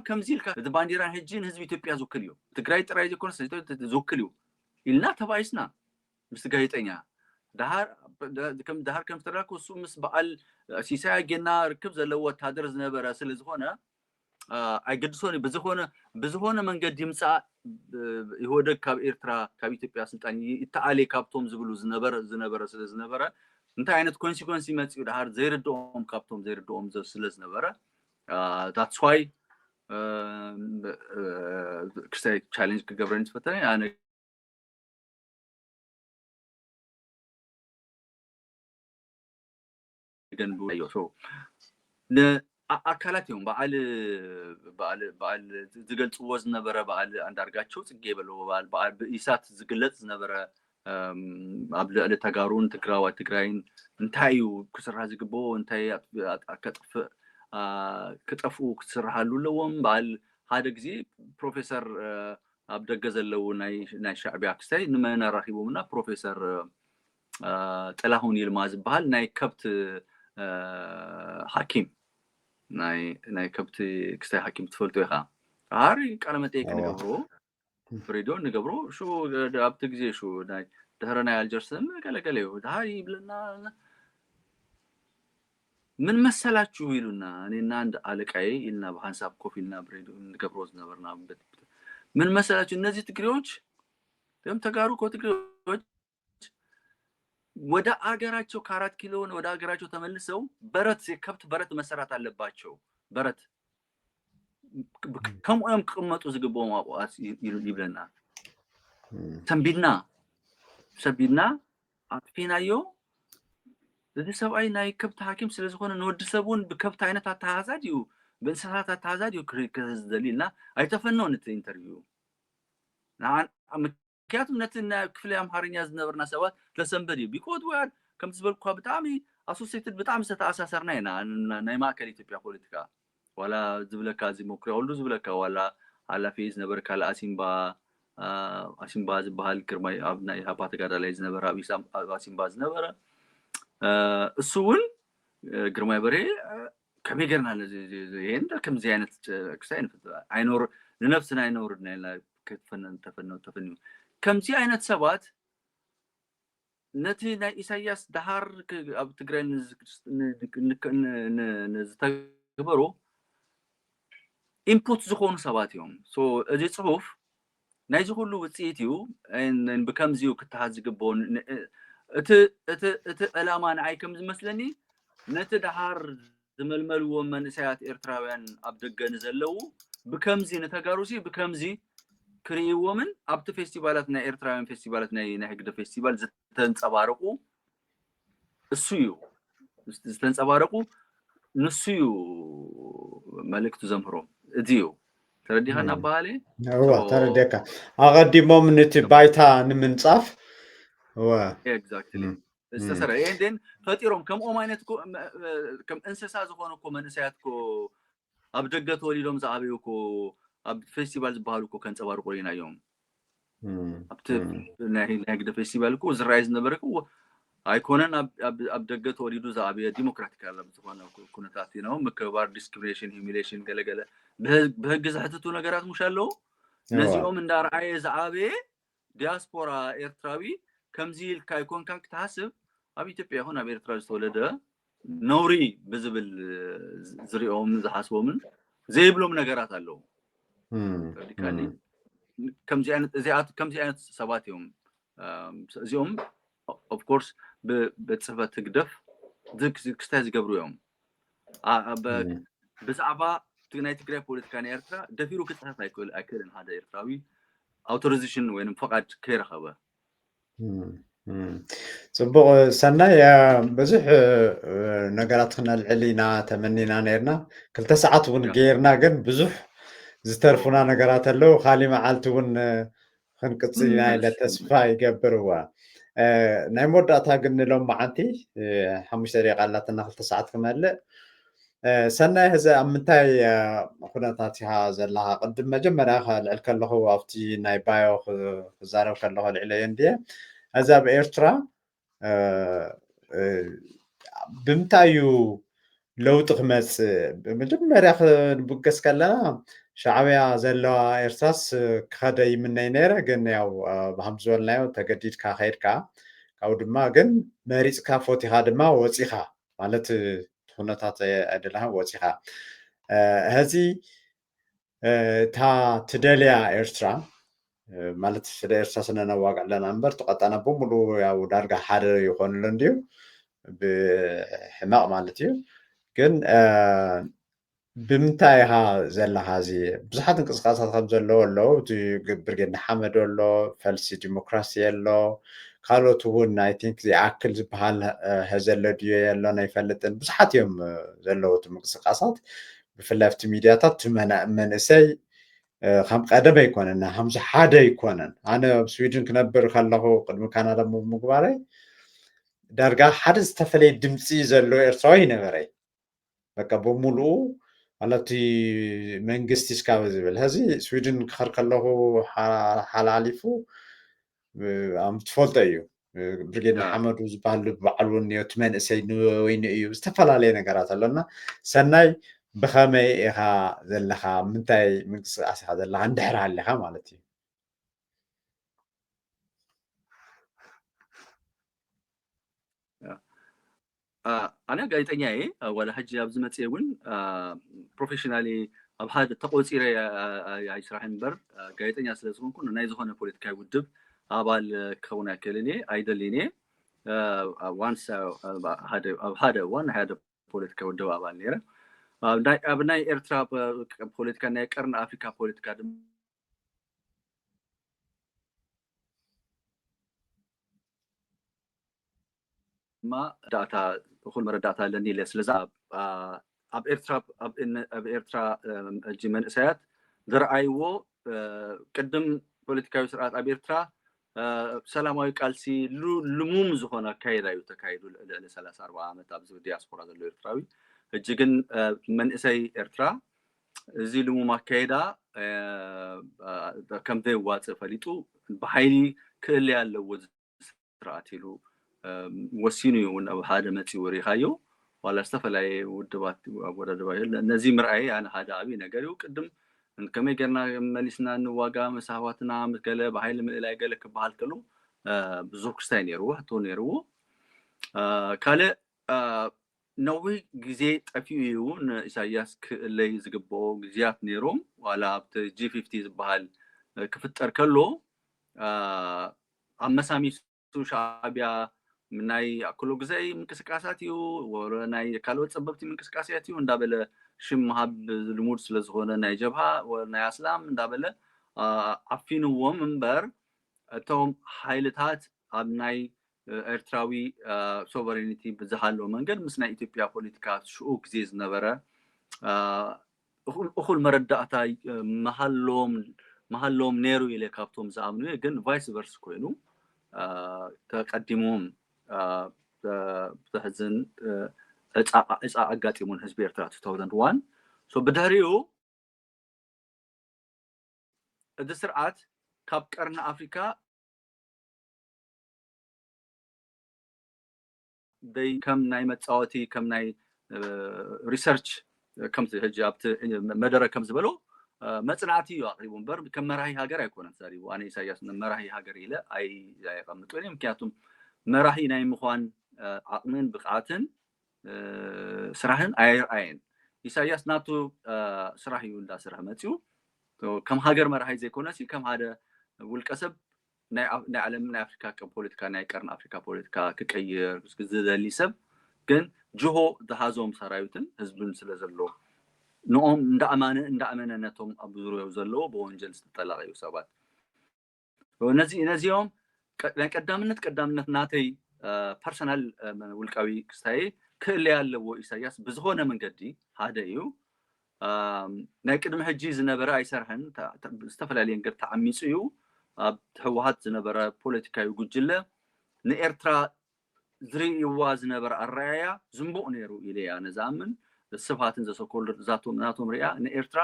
Speaker 3: ከምዚልካ ባንዲራ ህጂን ህዝብ ኢትዮጵያ ዝውክልዩ ትግራይ ጥራይ ዝኮንስ ዝውክልዩ ኢልና ተባይስና ምስ ጋዜጠኛ كم دهار كم تراكو سومس بقال سيساي جنا ركب زلو وتادر زنبره ስለዝሆነ አይገድሶኒ በዝሆነ መንገድ ይምጻ ይወደ ካብ ኤርትራ ካብ ኢትዮጵያ ስልጣን ይተአሌ ካብቶም ዝብሉ ዝነበረ ስለዝነበረ እንታይ አይነት ኮንሲኩዌንስ ይመጽኡ ዳሃር ዘይርዶም ካብቶም ዘይርዶም ስለዝነበረ that's why ክሳይ ቻሌንጅ ከገብረን ተፈተነ አነ ገንቡ አይዮሶ አካላት ይሁን በዓል ዝገልጽ ወዝ ነበረ በዓል አንዳርጋቸው ጽጌ በለው በዓል በኢሳት ዝግለጽ ነበረ አብለ ለተጋሩን ትግራይን እንታዩ ክስራ ዝግቦ እንታይ አከጥፍ ክጠፉ ክስራሃሉ ለዎም በዓል ሓደ ጊዜ ፕሮፌሰር አብደገዘለው ናይ ሻዕቢያ ክስታይ ንመና ራሂቦምና ፕሮፌሰር ጥላሁን ይልማዝ በዓል ናይ ከብት حكيم ناي كبت كستاي حكيم تفلتو يخا هاري قال متيك نغبرو فريدو نغبرو شو ابت غزي شو ناي دهرنا الجرسم قالقاليو هاي بلنا من مسلاچو يلونا انينا عند علقاي يلنا بحساب كوفيلنا بريدو نغبروز نبرنا من مسلاچو እነዚህ ትግሬዎች ደም ተጋሩ ኮትግሬዎች ወደ አገራቸው ከ4 ኪሎ ወደ አገራቸው ተመልሰው በረት የከብት በረት መሰራት አለባቸው በረት ከሞም ቅመጡ ዝግቦም አቋስ ይብለና ሰቢና አጥፊናዮ ለዚህ ሰብአይ ናይ ከብት ሐኪም ስለዝሆነ ንወድ ሰቡን በከብት አይነት አታዛዲዩ በእንስሳት አታዛዲዩ ክሪከዝ ደሊልና አይተፈነው ነተ ኢንተርቪው كاتم نتنا كفلي أمهرينيا زنبرنا سوات لسنبدي بيكود واد كم تزبلكوا بتعمي أسوسيتد بتعمي ستأساسرنا هنا نايما كلي تبيع بوليتيكا ولا زبلكا زي مكري ولا زبلكا ولا على فيز نبرك على أسيمبا زبهال كرماي أبناء هبات قدر ليز نبرة أسيمبا زنبرة السون كرماي بري كم يقرنا زين كم زينة كسين عينور لنفسنا عينور نلا كتفنن كم زي عينة سبات نتي نا إساياس دهار أب تقرأ نزتقبرو ኢንፑት ዝኾኑ ሰባት እዮም ሶ እዚ ጽሑፍ ናይዚ ሁሉ ውጽኢት እዩ en ብከምዚኡ ክትሓዝ ዝግብኦ እቲ ዕላማ ንዓይ ከም ዝመስለኒ ነቲ ድሓር ዝመልመልዎ መንእሰያት ኤርትራውያን ኣብ ደገ ንዘለዉ ብከምዚ ንተጋሩሲ ብከምዚ ክርእይዎምን ኣብቲ ፌስቲቫላት ናይ ኤርትራውያን ፌስቲቫላት ናይ ህግደ ፌስቲቫል ዝተንጸባረቁ እሱ እዩ ዝተንጸባረቁ ንሱ እዩ መልእክቱ ዘምህሮም እዚ እዩ ተረዲኻና ባህሌ
Speaker 1: ተረዲካ ኣቐዲሞም ነቲ ባይታ ንምንጻፍ
Speaker 3: ኤግዛክትሊ ዝተሰረ ኤንደን ፈጢሮም ከምኦም ዓይነት ከም እንስሳ ዝኾኑ እኮ መንእሰያት እኮ ኣብ ደገ ተወሊዶም ዝዓበዩ እኮ ኣብ ፌስቲቫል ዝበሃሉ እኮ ከንጸባርቁ ኢና እዮም ኣብቲ ናይ ህግደ ፌስቲቫል እኮ ዝረኣይ ዝነበረ እኮ ኣይኮነን ኣብ ደገ ተወሊዱ ዝዓበየ ዲሞክራቲክ ኣብ ዝኾነ ኩነታት ነው ምክባር ዲስክሪሚኔሽን ሂሚሌሽን ገለገለ በህግ ዝሕትቱ ነገራት ሙሽ ኣለዉ ነዚኦም እንዳረኣየ ዝዓበየ ዲያስፖራ ኤርትራዊ ከምዚ ኢልካ ይኮንካ ክትሓስብ ኣብ ኢትዮጵያ ይኹን ኣብ ኤርትራ ዝተወለደ ነውሪ ብዝብል ዝሪኦም ዝሓስቦምን ዘይብሎም ነገራት ኣለዉ ዲካኒ ከምዚ ዓይነት ሰባት እዮም እዚኦም ኦፍ ኮርስ በጽፈት ግደፍ ክስታይ ዝገብሩ እዮም ብዛዕባ ናይ ትግራይ ፖለቲካ ናይ ኤርትራ ደፊሩ ክጽሕፍ ኣይክእልን ሓደ ኤርትራዊ ኣውቶሪዜሽን ወይንም ፈቃድ ከይረኸበ
Speaker 1: ጽቡቕ ሰናይ ብዙሕ ነገራት ክነልዕል ኢና ተመኒና ነርና 2 ሰዓት እውን ጌርና ግን ብዙሕ ዝተርፉና ነገራት ኣለዉ ካሊእ መዓልቲ እውን ክንቅጽል ኢና ኢለ ተስፋ ይገብርዋ ናይ መወዳእታ ግን ሎም መዓንቲ 5 ደቂቃ ኣላትና 2 ሰዓት ክመልእ ሰናይ ህዚ ኣብ ምንታይ ኩነታት ኢኻ ዘለኻ ቅድም መጀመርያ ልዕል ከለኹ ኣብቲ ናይ ባዮ ክዛረብ ከለኹ ልዕለየ እንድየ እዚ ኣብ ኤርትራ ብምንታይ እዩ ለውጢ ክመጽእ መጀመርያ ክንብገስ ከለና ሻዕብያ ዘለዋ ኤርትራስ ክኸደ ይምነይ ነይረ ግን ያው ብሃም ዝበልናዮ ተገዲድካ ኸይድካ ካብኡ ድማ ግን መሪፅካ ፎቲኻ ድማ ወፂኻ ማለት ኩነታት ኣይደለኻ ወፂኻ ሕዚ እታ ትደልያ ኤርትራ ማለት ስለ ኤርትራ ስነነዋግዕ ኣለና እምበር ተቐጣና በሙሉ ያው ዳርጋ ሓደ ይኾኑሉ እንድዩ ብሕማቕ ማለት እዩ ግን ብምንታይ ኢኻ ዘለኻ እዚ ብዙሓት እንቅስቃሴታት ከም ዘለዎ ኣለዉ እቲ ብርጌድ ንሓመድ ኣሎ ፈልሲ ዲሞክራሲ ኣሎ ካልኦት እውን ኣይ ቲንክ ዝኣክል ዝበሃል ህዘሎ ድዮ የሎን ኣይፈልጥን ብዙሓት እዮም ዘለዉ እቲ ምንቅስቃሳት ብፍላይ ኣብቲ ሚድያታት መንእሰይ ከም ቀደም ኣይኮነን ከምዚ ሓደ ኣይኮነን ኣነ ኣብ ስዊድን ክነብር ከለኹ ቅድሚ ካናዳ ምግባረይ ዳርጋ ሓደ ዝተፈለየ ድምፂ ዘለዎ ኤርትራዊ ነበረይ በቃ በሙሉኡ ማለት መንግስቲ ስካብ ዝብል ሕዚ ስዊድን ክኸር ከለኹ ሓላሊፉ ኣም ትፈልጦ እዩ ብርጌድ ንሓመዱ ዝበሃል በዓል እውን እቲ መንእሰይ ወይኒ እዩ ዝተፈላለየ ነገራት ኣለና ሰናይ ብኸመይ ኢኻ ዘለኻ ምንታይ ምንቅስቃስ ኢኻ ዘለኻ እንድሕር ሃሊኻ ማለት እዩ
Speaker 3: ኣነ ጋዜጠኛ እየ ዋላ ሕጂ ኣብ ዝመፅእ እውን ፕሮፌሽናሊ ኣብ ሓደ ተቆፂረ ኣይስራሕን እምበር ጋዜጠኛ ስለ ዝኾንኩ ናይ ዝኾነ ፖለቲካዊ ውድብ ኣባል ክኸውን ኣይክእልን እየ ኣይደልን እየ ዋንስ ኣብ ሓደ እዋን ሓደ ፖለቲካዊ ውድብ ኣባል ነይረ ኣብ ናይ ኤርትራ ፖለቲካ ናይ ቀርኒ ኣፍሪካ ፖለቲካ ድማ ዳታ ኩል መረዳእታ ኣለኒ ኢለ ስለዛ ኣብ ኤርትራ እጂ መንእሰያት ዝረኣይዎ ቅድም ፖለቲካዊ ስርዓት ኣብ ኤርትራ ሰላማዊ ቃልሲ ልሙም ዝኾነ ኣካይዳ እዩ ተካይዱ ልዕሊ 30-40 ዓመት ኣብ ዲያስፖራ ዘሎ ኤርትራዊ እጂ ግን መንእሰይ ኤርትራ እዚ ልሙም ኣካይዳ ከም ዘይዋፅእ ፈሊጡ ብሓይሊ ክእለ ኣለዎ ስርዓት ኢሉ ወሲኑ እውን ኣብ ሓደ መፂኡ ሪኻዮ ዋላ ዝተፈለየ ውድባት ኣወዳድባ ነዚ ምርኣይ ኣነ ሓደ ዓብዪ ነገር እዩ ቅድም ከመይ ጌርና መሊስና ንዋጋ መሳህዋትና ገለ ብሓይሊ ምእላይ ገለ ክበሃል ከሎ ብዙሕ ክስታይ ነይርዎ ሕቶ ነይርዎ ካልእ نوي جزء أفيون إساياس اللي يزقبوا جزيات نيروم ولا جي 50 بحال كفتر كله عم مسامي شعبيا مناي أكلو جزء من كسكاساتيو ورناي كالوت سببتي من كسكاساتيو ندابل شم هاب المود سلزغونا ناي جبها وناي أسلام ندابل عفينو منبر توم حيلتات أبناي ኤርትራዊ ሶቨሬኒቲ ብዝሃለው መንገድ ምስ ናይ ኢትዮጵያ ፖለቲካ ሽኡ ግዜ ዝነበረ እኹል መረዳእታ መሃሎም ነይሩ ኢለ ካብቶም ዝኣምኑ ግን ቫይስ ቨርስ ኮይኑ ተቀዲሞም ተሕዝን እፃ ኣጋጢሙን ህዝቢ ኤርትራ 2001 ሶ ብድሕሪኡ እቲ ስርዓት ካብ ቀርኒ ኣፍሪካ they come ናይ መጻወቲ ከም ናይ ሪሰርች ከም ህጃብት መደረ ከም ዝበሎ መጽናዕቲ እዩ ኣቅሪቡ እምበር ከም መራሂ ሃገር ኣይኮነን ተዛሪቡ ኣነ ኢሳያስ መራሂ ሃገር ኢለ ኣይቀምጡን ምክንያቱም መራሂ ናይ ምዃን ዓቅምን ብቕዓትን ስራህን ኣይርአየን ኢሳያስ ናቱ ስራሕ እዩ እንዳስራሕ መጽኡ ከም ሃገር መራሂ ዘይኮነሲ ከም ሓደ ውልቀሰብ ናይ ዓለም ናይ ኣፍሪካ ፖለቲካ ናይ ቀርን ኣፍሪካ ፖለቲካ ክቀይር ዝደሊ ሰብ ግን ጅሆ ዝሃዞም ሰራዊትን ህዝብን ስለዘሎ ንኦም እንዳኣመነነቶም ኣብ ዙርያው ዘለዎ በወንጀል ዝተጠላቀዩ ሰባት ነዚኦም ናይ ቀዳምነት ናተይ ፐርሰናል ውልቃዊ ክስታይ ክእለ ያለዎ ኢሳያስ ብዝኾነ መንገዲ ሓደ እዩ ናይ ቅድሚ ሕጂ ዝነበረ ኣይሰርሕን ዝተፈላለዩ ነገር ተዓሚፁ እዩ ኣብ ህወሓት ዝነበረ ፖለቲካዊ ጉጅለ ንኤርትራ ዝርእይዋ ዝነበረ ኣረኣያ ዝንቡቕ ነይሩ ኢለ ኣነ ዝኣምን ስብሃትን ዘሰኮል ናቶም ሪኣ ንኤርትራ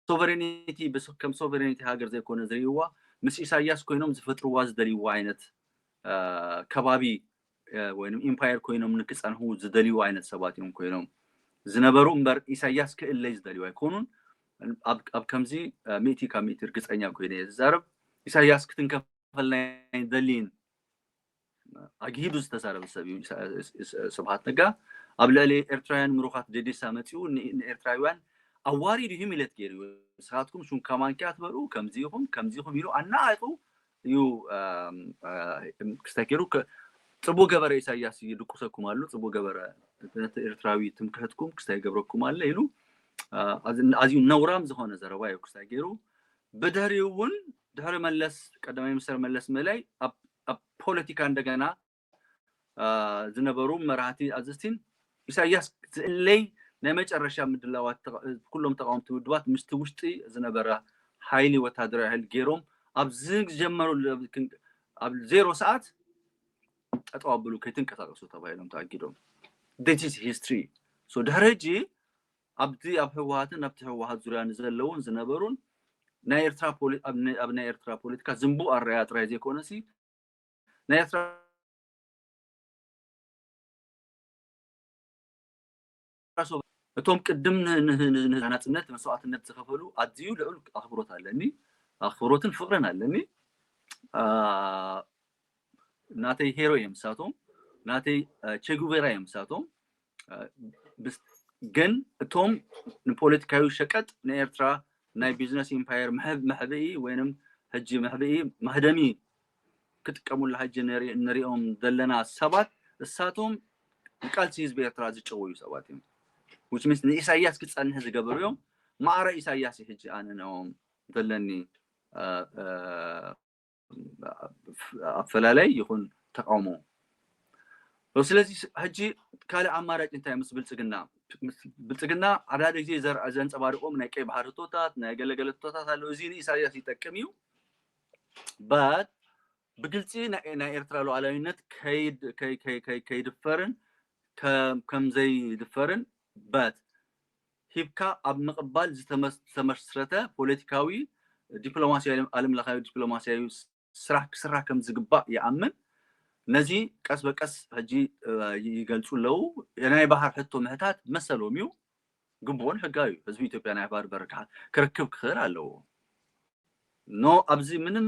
Speaker 3: ሶቨሬኒቲ ከም ሶቨሬኒቲ ሃገር ዘይኮነ ዝርእይዋ ምስ ኢሳያስ ኮይኖም ዝፈጥርዋ ዝደልይዋ ዓይነት ከባቢ ወይንም ኢምፓየር ኮይኖም ንክፀንሑ ዝደልይዋ ዓይነት ሰባት እዮም ኮይኖም ዝነበሩ እምበር ኢሳያስ ክእለይ ዝደልዩ ኣይኮኑን ኣብ ከምዚ ሚእቲ ካብ ሚእቲ እርግፀኛ ኮይነ ዝዛረብ ኢሳያስ ክትንከፈልና ደሊን ኣጊዱ ዝተዛረበ ሰብ እዩ ስብሃት ነጋ ኣብ ልዕሊ ኤርትራውያን ምሩኻት ደዲሳ መፂኡ ንኤርትራውያን ኣዋሪዱ ሂሚለት ገይሩ ንስኻትኩም ሹንካ ማንኪያ ትበልዑ ከምዚ ኢኹም ኢሉ ኣናኣይቁ እዩ ክስታይ ገይሩ ፅቡቅ ገበረ ኢሳያስ ይድቁሰኩም ኣሎ ፅቡቅ ገበረ ኤርትራዊ ትምክሕትኩም ክስታይ ገብረኩም ኣለ ኢሉ ኣዝዩ ነውራም ዝኾነ ዘረባ እዩ ክስታይ ገይሩ ብድሕሪኡ እውን ድሕሪ መለስ ቀዳማይ ሚኒስትር መለስ መላይ ኣብ ፖለቲካ እንደገና ዝነበሩ መራሕቲ ኣዘስቲን ኢሳያስ ዝእለይ ናይ መጨረሻ ምድላዋት ኩሎም ተቃውምቲ ውድባት ምስቲ ውሽጢ ዝነበረ ሓይሊ ወታደራዊ ሓይሊ ገይሮም ኣብ ዝጀመሩ ኣብ 0 ሰዓት ጠጠው ኣቢሉ ከይትንቀሳቀሱ ተባሂሎም ተኣጊዶም this is history so ድሕሪ ኣብቲ ኣብ ህወሓትን ኣብቲ ህወሓት ዙርያ ንዘለውን ዝነበሩን ናይ ኤርትራ ኣብ ናይ ኤርትራ ፖለቲካ ዝንቡቕ ኣረኣያ ጥራይ ዘይኮነሲ ናይ ኤርትራ እቶም ቅድም ንህናጽነት መስዋዕትነት ዝኸፈሉ ኣዝዩ ልዑል ኣኽብሮት ኣለኒ ኣኽብሮትን ፍቅርን ኣለኒ ናተይ ሄሮ የምሳቶም ናተይ ቼጉቬራ የምሳቶም ግን እቶም ንፖለቲካዊ ሸቀጥ ንኤርትራ ናይ ቢዝነስ ኢምፓየር መሕብኢ ወይንም ሕጂ መሕብኢ ማህደሚ ክጥቀሙሉ ሕጂ ንሪኦም ዘለና ሰባት እሳቶም ቃልሲ ህዝቢ ኤርትራ ዝጨወዩ ሰባት እዮም which means ንኢሳያስ ክፀንሕ ዝገበሩ እዮም ማዕረ ኢሳያስ ሕጂ ኣነ ነኦም ዘለኒ ኣፈላላይ ይኹን ተቃውሞ ስለዚ ሕጂ ካልእ ኣማራጭ እንታይ ምስ ብልፅግና ዓዳደ ግዜ ዘንፀባርቆም ናይ ቀይ ባህር ህቶታት ናይ ገለገለ ህቶታት ኣለዉ እዚ ንኢሳያስ ይጠቅም እዩ ባት ብግልፂ ናይ ኤርትራ ሉዓላዊነት ከይድፈርን ከምዘይድፈርን ባት ሂብካ ኣብ ምቕባል ዝተመስረተ ፖለቲካዊ ዲፕሎማሲያዊ ዓለምለኻዊ ዲፕሎማሲያዊ ስራሕ ክስራሕ ከም ዝግባእ ይኣምን ነዚ ቀስ በቀስ ሕጂ ይገልጹ ኣለው ናይ ባህር ሕቶ ምህታት መሰሎም እዩ ግቡእን ሕጋዊ ህዝቢ ኢትዮጵያ ናይ ባህር በር ክርክብ ክኽእል ኣለዎ ኖ ኣብዚ ምንም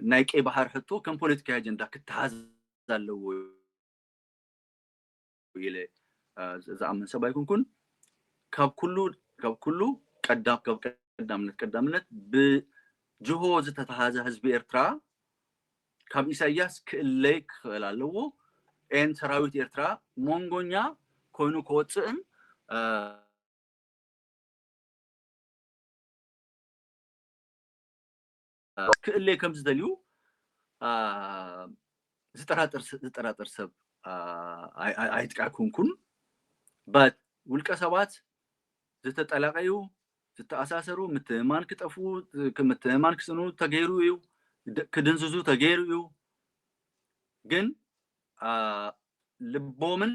Speaker 3: نايكي بحر حتو كم بوليتيكا أجندا كتهزلوا يلي زعمن سبا يكون كن كاب كله قدامنت بجهوز تتهازا حزب إرترا كاب إساياس كليك خلالو إن سراويت إرترا مونغونيا كونو كوتسن كليك كم زدليو زتراتر سب አይጥቃኩንኩን ባት ውልቀ ሰባት ዝተጠላቀዩ ዝተኣሳሰሩ ምትማን ክጠፉ ምትማን ክጽኑ ተገይሩ እዩ ክድንዝዙ ተገይሩ እዩ ግን ልቦምን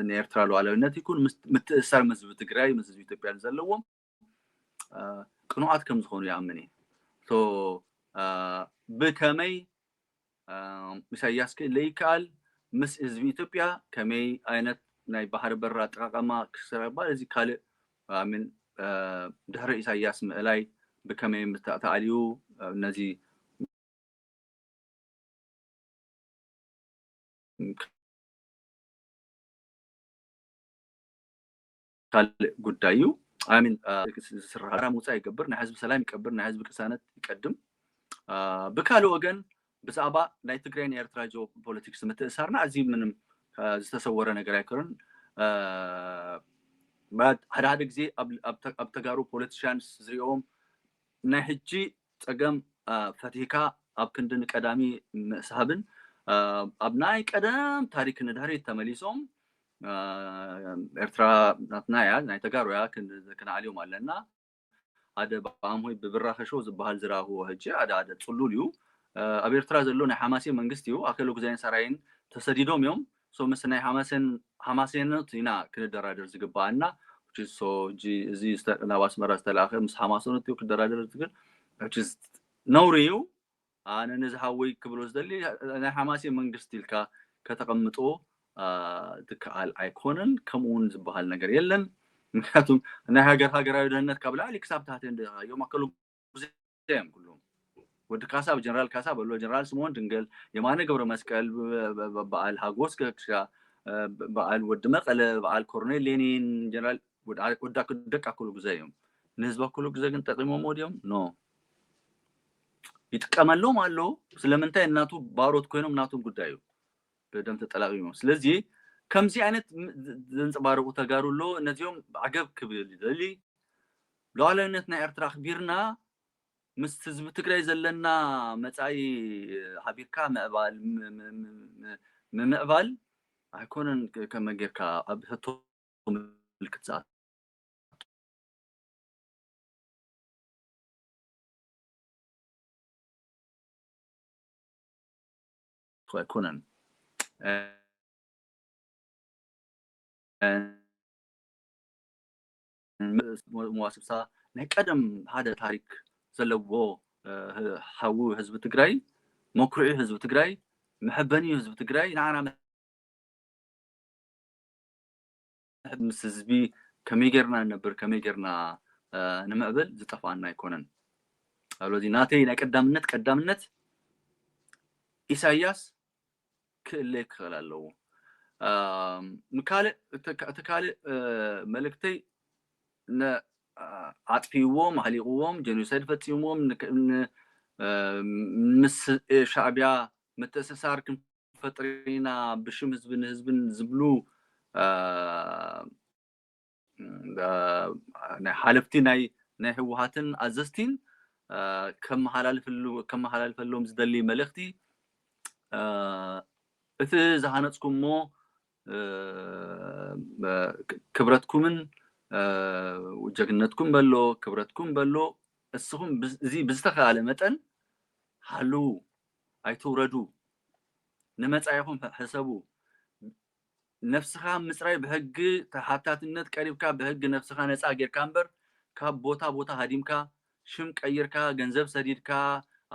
Speaker 3: ንኤርትራ ሉዓላዊነት ይኩን ምትእሳር ህዝቢ ትግራይ ምስ ህዝቢ ኢትዮጵያ ዘለዎም ቅኑዓት ከም ዝኾኑ ይኣምን እየ بكمي مسياس كليكال مس حزب إثيوبيا كمي أينت ناي بحر برا تقاقما كسربا لذي كال من دهر إساياس ملاي بكمي متعاليو نزي كال قدايو آمين سرعة موسى يكبر نحزب سلام يكبر نحزب كسانت يقدم بكالو وجن بسابا لا تجرين إيرترا جو بوليتكس متأثرنا عزيز من استسورنا جرايكرن بعد هذا جزء أبتجارو بوليتشانس زريهم نهجي تجمع فتيكا أبكندن كدامي سحبن أبناء كدام تاريخ ندهري تمليسهم إيرترا نتنايا نتجارو يا كنا عليهم علنا هذا بقام هو ببرخ شو زبهال زراهو هجى هذا تصلوليو أبيرترا زلون حماسي منجستيو أكلوا جزين سراين تصديدهم يوم سو مثلا حماسين تينا كل درادر زقبانا which is so زي نواس مرة استلاخر مس حماسون تيو كل درادر زقل which is نوريو أنا نزهاوي كبروز دلي أنا حماسي منجستي لك كتقمتو تكال أيقونن كمون زبهال نجار يلن ምክንያቱም እና ሀገራዊ ደህንነት ካብላ ሊክሳብታት እንደ የማከሉ ዘም ሁሉም ወደ ካሳ ጀነራል ካሳ በሎ ጀነራል ስሞን ድንገል የማነ ገብረ መስቀል በዓል ሀጎስ ከክሻ በዓል ወድ መቀለ በዓል ኮርኔል ሌኒን ጀነራል ወዳ ደቃኩሉ ግዛይም ንህዝባኩሉ ግዛ ግን ጠቅሞ ሞዲዮም ኖ ይጥቀመሎም አሎ ስለምንታይ እናቱ ባሮት ኮይኖም እናቱን ጉዳዩ በደም ተጠላቅዩ ስለዚህ كمزي عينت زنصبارو تجارولو نزيوم عجب كبير لي لو على نتنا إرتراخ بيرنا مستزب تقرأ زلنا متعي حبيركا مقبال مقبال هيكون كما جيركا أبهتو الكتسات هيكونن مواسبسا نقدم هذا تاريخ زلوو حو حزب تግራይ مكروي حزب تግራይ محبني حزب تግራይ نعنا مسزبي كميجرنا نبر كميجرنا نمقبل زطفانا يكونن الودي ناتي قدامنت إساياس كلك خلالو مكالة تكالة ملكتي ن عطفيوم هليقوم جنوسيد فتيوم مس شعبيا متأسسار كن فترينا بشم حزبن زبلو حالفتي ناي هوهاتن عزستين كم حلال فلوم زدلي ملكتي إذا زهانتكم مو كبرتكمن وجنتكم بلو كبرتكم بلو السهم زي بزتخال متن حلو أيتوردو نمت أيهم حسبو نفسها مصري بهج تحتات النت قريب كا بهج نفسها نصا غير كامبر كا بوتا هاديمكا شم قيركا ገንዘብ ሰዲድካ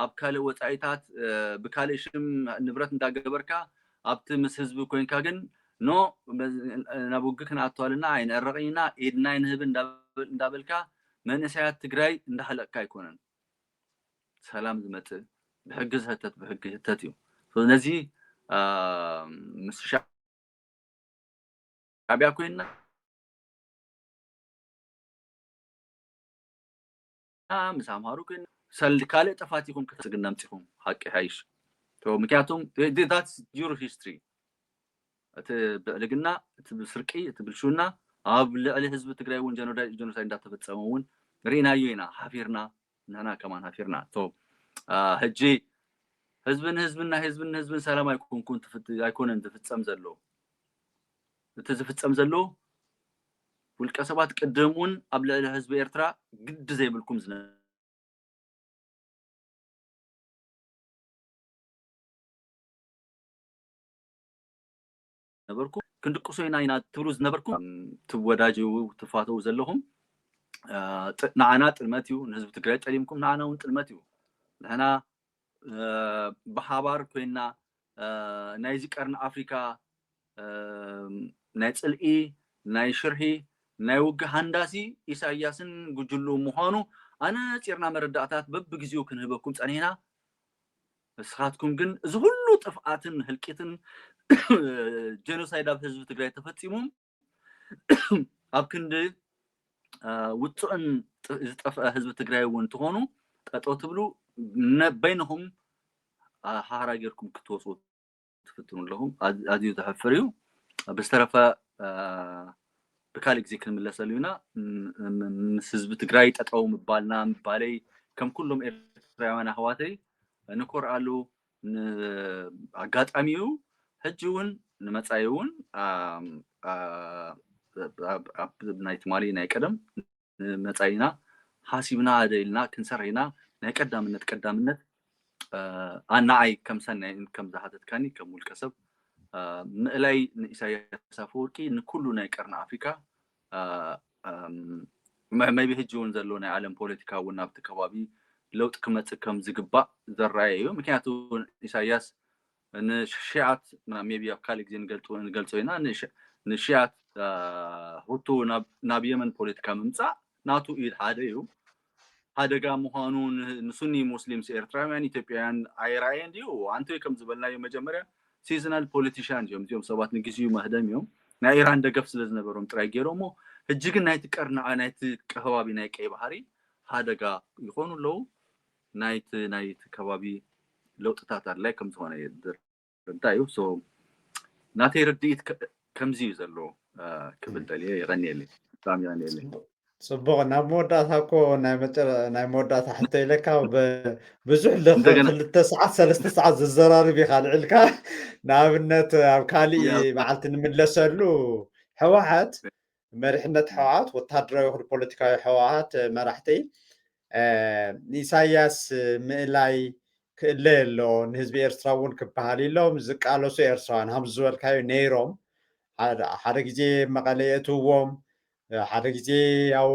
Speaker 3: አብካለ ወጻይታት በካለ ሽም ንብረት እንዳገበርካ አብት ምስ ህዝብ ኮይንካ ግን ኖ ናቡግክን አጥቷልና አይነረቀኝና ኤድና ይንህብ እንዳበልካ መንእሰያት ትግራይ እንዳህለካ አይኮነን ሰላም ዝመጽእ ብሕጊ ዝህተት እዩ ስለዚ ምስ ሻዕብያ ኮይና ምስ ኣምሃሩ ኮይና ካልእ ጥፋት ይኹን ክትስግና ምፅኹም ሓቂ ሓይሽ ምክንያቱም that's your history እቲ ብዕልግና እቲ ብስርቂ እቲ ብልሹና ኣብ ልዕሊ ህዝቢ ትግራይ እውን ጀኖሳይድ እንዳተፈጸመ እውን ርኢናዮ ኢና ሓፊርና ንሕና ከማን ሓፊርና ሕጂ ህዝብን ሰላም ኣይኮነን ዝፍጸም ዘሎ እቲ ዝፍጸም ዘሎ ውልቀ ሰባት ቅድም እውን ኣብ ልዕሊ ህዝቢ ኤርትራ ግዲ ዘይብልኩም ነበርኩ ክንድቅሶ ኢና ትብሉ ዝነበርኩም ትወዳጅው ትፋተው ዘለኹም ንዓና ጥልመት እዩ ንህዝቢ ትግራይ ጠሊምኩም ንዓና እውን ጥልመት እዩ ንሕና ብሓባር ኮይና ናይዚ ቀርኒ ኣፍሪካ ናይ ፅልኢ ናይ ሽርሒ ናይ ውጊ ሃንዳሲ ኢሳያስን ጉጅሉ ምዃኑ ኣነ ፂርና መረዳእታት በብግዚኡ ክንህበኩም ፀኒሕና ንስኻትኩም ግን እዚ ሁሉ ጥፍኣትን ህልቂትን ጀኖሳይድ ኣብ ህዝቢ ትግራይ ተፈፂሙ ኣብ ክንዲ ውፅእን ዝጠፍአ ህዝቢ ትግራይ እውን ትኾኑ ጠጠው ትብሉ በይንኹም ሃራ ጌርኩም ክትወፁ ትፍትኑ ኣለኹም ኣዝዩ ዘሕፍር እዩ ብዝተረፈ ብካሊእ ግዜ ክንምለሰሉ ኢና ምስ ህዝቢ ትግራይ ጠጠው ምባልና ምባለይ ከም ኩሎም ኤርትራውያን ኣሕዋተይ ንኮርኣሉ ኣጋጣሚ እዩ ሕጂ እውን ንመጻኢ እውን ናይ ትማሊ ናይ ቀደም መጻኢና ሓሲብና ደይልና ክንሰርሕ ኢና ናይ ቀዳምነት ኣናዓይ ከም ሰናይ ከም ዝሓተትካኒ ከም ውልቀ ሰብ ምእላይ ንኢሳያስ ኣፈወርቂ ንኩሉ ናይ ቀርኒ ኣፍሪካ maybe ሕጂ እውን ዘሎ ናይ ዓለም ፖለቲካ እውን ኣብቲ ከባቢ ለውጥ ክመጽእ ከም ዝግባእ ዘረኣየ እዩ ምክንያቱ ኢሳያስ ንሽዓት maybe ኣብ ካልእ ግዜ ንገልጾ ኢና ንሽዓት ሁቱ ናብ የመን ፖለቲካ ምምጻእ ናቱ ኢድ ሓደ እዩ ሓደጋ ምዃኑ ንሱኒ ሙስሊምስ ኤርትራውያን ኢትዮጵያውያን ኣይረኣየን ድዩ አንተ ከም ዝበልናዮ መጀመርያ ሲዝናል ፖለቲሽያን እዮም ሰባት ንግዚኡ መህደም እዮም ናይ ኢራን ደገፍ ስለ ዝነበሮም ጥራይ ገይሮሞ ሕጂ ግን ናይቲ ቀርኒ ናይቲ ከባቢ ናይ ቀይ ባህሪ ሓደጋ ይኾኑ ኣለዉ ናይቲ ከባቢ ለውጥታት ኣድላይ ከም ዝኾነ እንታይ እዩ ናተይ ርድኢት ከምዚ እዩ ዘሎ ክብል ደልየ ይቐኒየለይ ብጣዕሚ ይቐኒየለይ
Speaker 1: ጽቡቕ ናብ መወዳእታ እኮ ናይ መወዳእታ ሕቶ ኢለካ ብዙሕ ለ2 ሰዓት 3 ሰዓት ዝዘራርብ ኢኻ ልዕልካ ንኣብነት ኣብ ካሊእ መዓልቲ ንምለሰሉ ሕወሓት መሪሕነት ሕወሓት ወታደራዊ ይኹን ፖለቲካዊ ሕወሓት መራሕቲ ንኢሳያስ ምእላይ ክእለ ኣሎ ንህዝቢ ኤርትራ እውን ክበሃል ኢሎም ዝቃለሱ ኤርትራውያን ከም ዝበልካዮ ነይሮም ሓደ ግዜ መቐለ የእትውዎም ሓደ ግዜ ያው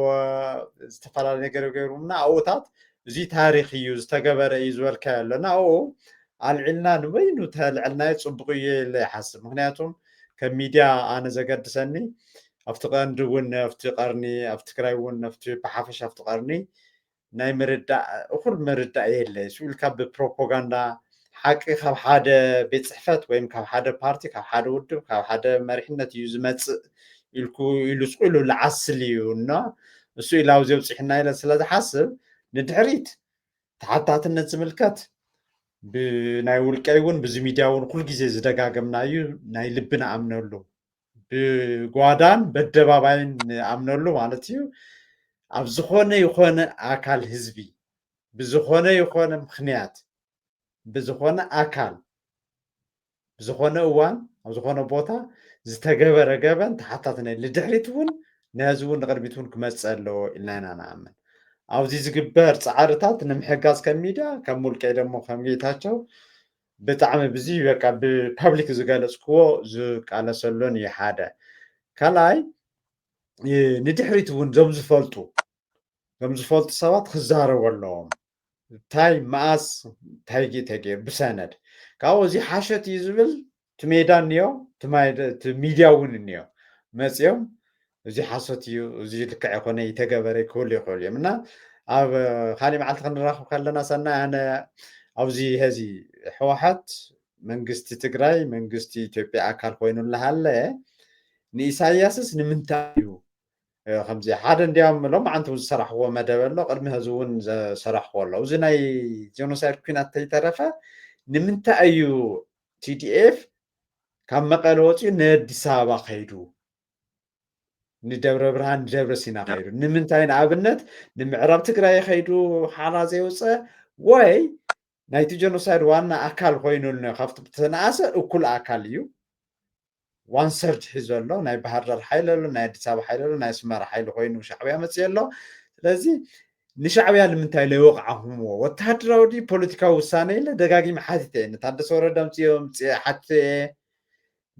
Speaker 1: ዝተፈላለዩ ነገር ገይሩና ኣብኡታት እዚ ታሪክ እዩ ዝተገበረ እዩ ዝበልካዮ ኣለና ኣብኡ ኣልዒልና ንበይኑ ተልዕልናዮ ፅቡቅ እዩ ኢለ ይሓስብ ምክንያቱም ከም ሚድያ ኣነ ዘገድሰኒ ኣብቲ ቀንዲ እውን ኣብቲ ቀርኒ ኣብ ትግራይ እውን ኣብቲ ብሓፈሻ ኣብቲ ቀርኒ ናይ ምርዳእ እኩል ምርዳእ የለ ስኡልካ ብፕሮፓጋንዳ ሓቂ ካብ ሓደ ቤት ፅሕፈት ወይ ካብ ሓደ ፓርቲ ካብ ሓደ ውድብ ካብ ሓደ መሪሕነት እዩ ዝመጽእ ኢሉ ስቁኢሉ ዝዓስል እዩ እና እሱ ኢላው ዘብፅሕና ኢለ ስለዝሓስብ ንድሕሪት ተሓታትነት ዝምልከት ብናይ ውልቀይ እውን ብዚ ሚድያ እውን ኩሉ ግዜ ዝደጋገምና እዩ ናይ ልብና ኣምነሉ ብጓዳን በደባባይን ኣምነሉ ማለት እዩ ኣብ ዝኾነ ይኾነ ኣካል ህዝቢ ብዝኾነ ይኾነ ምክንያት ብዝኾነ ኣካል ብዝኾነ እዋን ኣብ ዝኾነ ቦታ ዝተገበረ ገበን ተሓታትነት ልድሕሪት እውን ነዚ እውን ንቅድሚት እውን ክመፅእ ኣለዎ ኢልና ኢና ንኣምን ኣብዚ ዝግበር ፃዕርታት ንምሕጋዝ ከም ሚድያ ከም ውልቀይ ደሞ ከም ጌታቸው ብጣዕሚ ብዚ በቃ ብፐብሊክ ዝገለፅክዎ ዝቃለሰሉን እዩ ሓደ ካልኣይ ንድሕሪት እውን ዞም ዝፈልጡ ሰባት ክዛረቡ ኣለዎም እንታይ መዓዝ እንታይ ተገይሩ ብሰነድ ካብኡ እዚ ሓሸት እዩ ዝብል እቲ ሜዳ እኒኦ እቲ ሚድያ እውን እኒኦ መፅኦም እዚ ሓሶት እዩ እዚ ልክዕ ይኮነ ይተገበረ ክህሉ ይኽእል እዮም እና ኣብ ካሊእ መዓልቲ ክንራኸብ ከለና ሰናይ ኣነ ኣብዚ ሕዚ ሕወሓት መንግስቲ ትግራይ መንግስቲ ኢትዮጵያ ኣካል ኮይኑ እናሃለየ ንኢሳያስስ ንምንታይ እዩ ከምዚ ሓደ እንዲያም ሎማዓንቲ ዝሰራሕዎ መደብ ኣሎ ቅድሚ ሕዚ እውን ዘሰራሕዎ ኣሎ እዚ ናይ ጀኖሳይድ ኩናት ተይተረፈ ንምንታይ እዩ ቲዲኤፍ ካብ መቐለ ወፂኡ ንኣዲስ ኣበባ ከይዱ ንደብረ ብርሃን ደብረ ሲና ከይዱ ንምንታይ ንኣብነት ንምዕራብ ትግራይ ከይዱ ሓራ ዘይወፀ ወይ ናይቲ ጀኖሳይድ ዋና ኣካል ኮይኑ ካብቲ ተነኣሰ እኩል ኣካል እዩ ዋን ሰርድ ሒዙ ኣሎ ናይ ባህር ዳር ሓይሊ ኣሎ ናይ ኣዲስ ኣበባ ሓይሊ ኣሎ ናይ ኣስመራ ሓይሊ ኮይኑ ሻዕብያ መፅእ ኣሎ ስለዚ ንሻዕብያ ንምንታይ ለይወቕዓኹምዎ ወተሃደራዊ ዲ ፖለቲካዊ ውሳነ ኢለ ደጋጊመ ሓቲተ እየ ንታደሰ ወረዳ ምፅኦም ሓቲተ እየ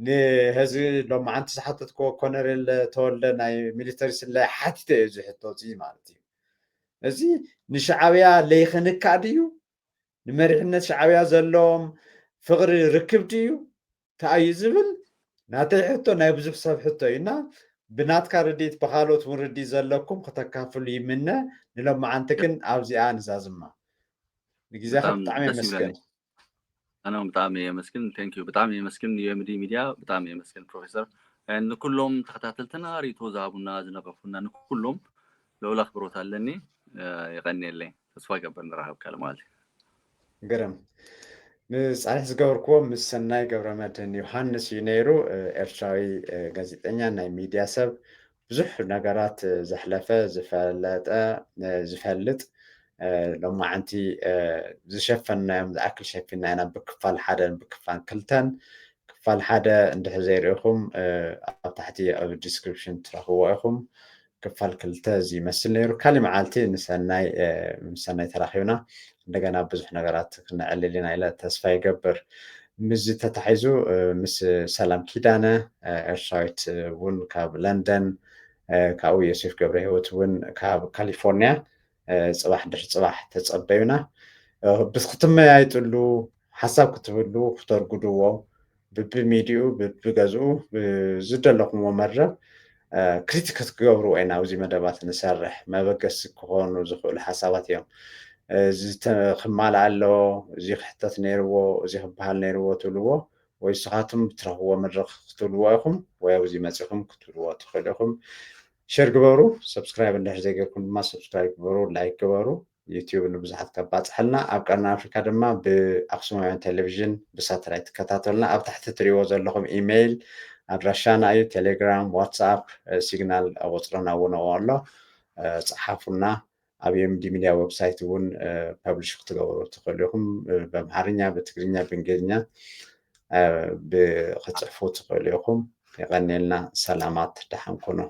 Speaker 1: ንህዝቢ ሎማዓንቲ ዝሓተትክዎ ኮነሬል ተወልደ ናይ ሚሊተሪ ስላይ ሓቲተ እዩ ዝሕቶ እዚ ማለት እዩ እዚ ንሻዕብያ ለይክንካእ ድዩ ንመሪሕነት ሻዕብያ ዘለዎም ፍቅሪ ርክብ ድዩ እንታይ እዩ ዝብል ናተይ ሕቶ ናይ ብዙሕ ሰብ ሕቶ እዩና ብናትካ ርዲት ብካልኦት እውን ርዲት ዘለኩም ክተካፍሉ ይምነ ንሎማዓንቲ ግን ኣብዚኣ ንዛዝማ ንግዜኻ ብጣዕሚ የመስገን
Speaker 3: أنا بطعمي مسكين ثانك يو بطعمي مسكين يومدي ميديا بطعمي مسكين بروفيسور يعني كلهم تخطاتلتنا ريتو زابونا زنقفونا كلهم لو الأخبروت علني يغني لي تسوى قبل نرحب كلماتي
Speaker 1: قرم مس على زغوركم مس سناي ገብረመድህን ዮሃንስ እዩ ነይሩ ኤርትራዊ ጋዜጠኛ ናይ ሚድያ ሰብ ብዙሕ ነገራት ዘሕለፈ ዝፈለጠ ዝፈልጥ ሎማዓንቲ ዝሸፈናዮም ዝኣክል ሸፊና ኢና ብክፋል ሓደን ብክፋል ክልተን ክፋል ሓደ እንድሕር ዘይርኢኹም ኣብ ታሕቲ ኣብ ዲስክሪፕሽን ትረኽብዎ ኢኹም ክፋል ክልተ እዚ ይመስል ነይሩ ካሊእ መዓልቲ ንሰናይ ምሰናይ ተራኺብና እንደገና ብዙሕ ነገራት ክንዕልል ኢና ኢለ ተስፋ ይገብር ምዝ ተታሒዙ ምስ ሰላም ኪዳነ ኤርትራዊት እውን ካብ ለንደን ካብኡ ዮሴፍ ገብረ ሂወት እውን ካብ ካሊፎርኒያ ፅባሕ ድሕሪ ፅባሕ ተፀበዩና ብትክትመያይጥሉ ሓሳብ ክትብሉ ክተርጉድዎ ብሚድኡ ብገዝኡ ዝደለኹምዎ መረብ ክሪቲክ ክትገብሩ ኢና ኣብዚ መደባት ንሰርሕ መበገሲ ክኾኑ ዝኽእሉ ሓሳባት እዮም ክማልእ ኣሎ እዚ ክሕተት ነይርዎ እዚ ክበሃል ነይርዎ ትብልዎ ወይ ንስኻትኩም ብትረኽብዎ መድረክ ክትብልዎ ኢኹም ወይ ኣብዚ መፂኹም ክትብልዎ ትኽእሉ ኢኹም ሸር ግበሩ ሰብስክራይብ እንድሕር ዘይገርኩም ድማ ሰብስክራይብ ግበሩ ላይክ ግበሩ ዩቲዩብ ንብዙሓት ከባፅሐልና ኣብ ቀርኒ ኣፍሪካ ድማ ብኣክሱማውያን ቴሌቭዥን ብሳተላይት ትከታተሉና ኣብ ታሕቲ ትሪእዎ ዘለኹም ኢሜይል ኣድራሻና እዩ ቴሌግራም ዋትስኣፕ ሲግናል ቁፅርና እውን ኣሎ ፀሓፉና ኣብ የምዲ ሚድያ ዌብሳይት እውን ፐብሊሽ ክትገብሩ ትኽእሉ ኢኹም በኣምሓርኛ በትግርኛ በእንግሊዝኛ ብክፅሕፉ ትኽእሉ ኢኹም ይቐኒልና ሰላማት ድሓን ኩኑ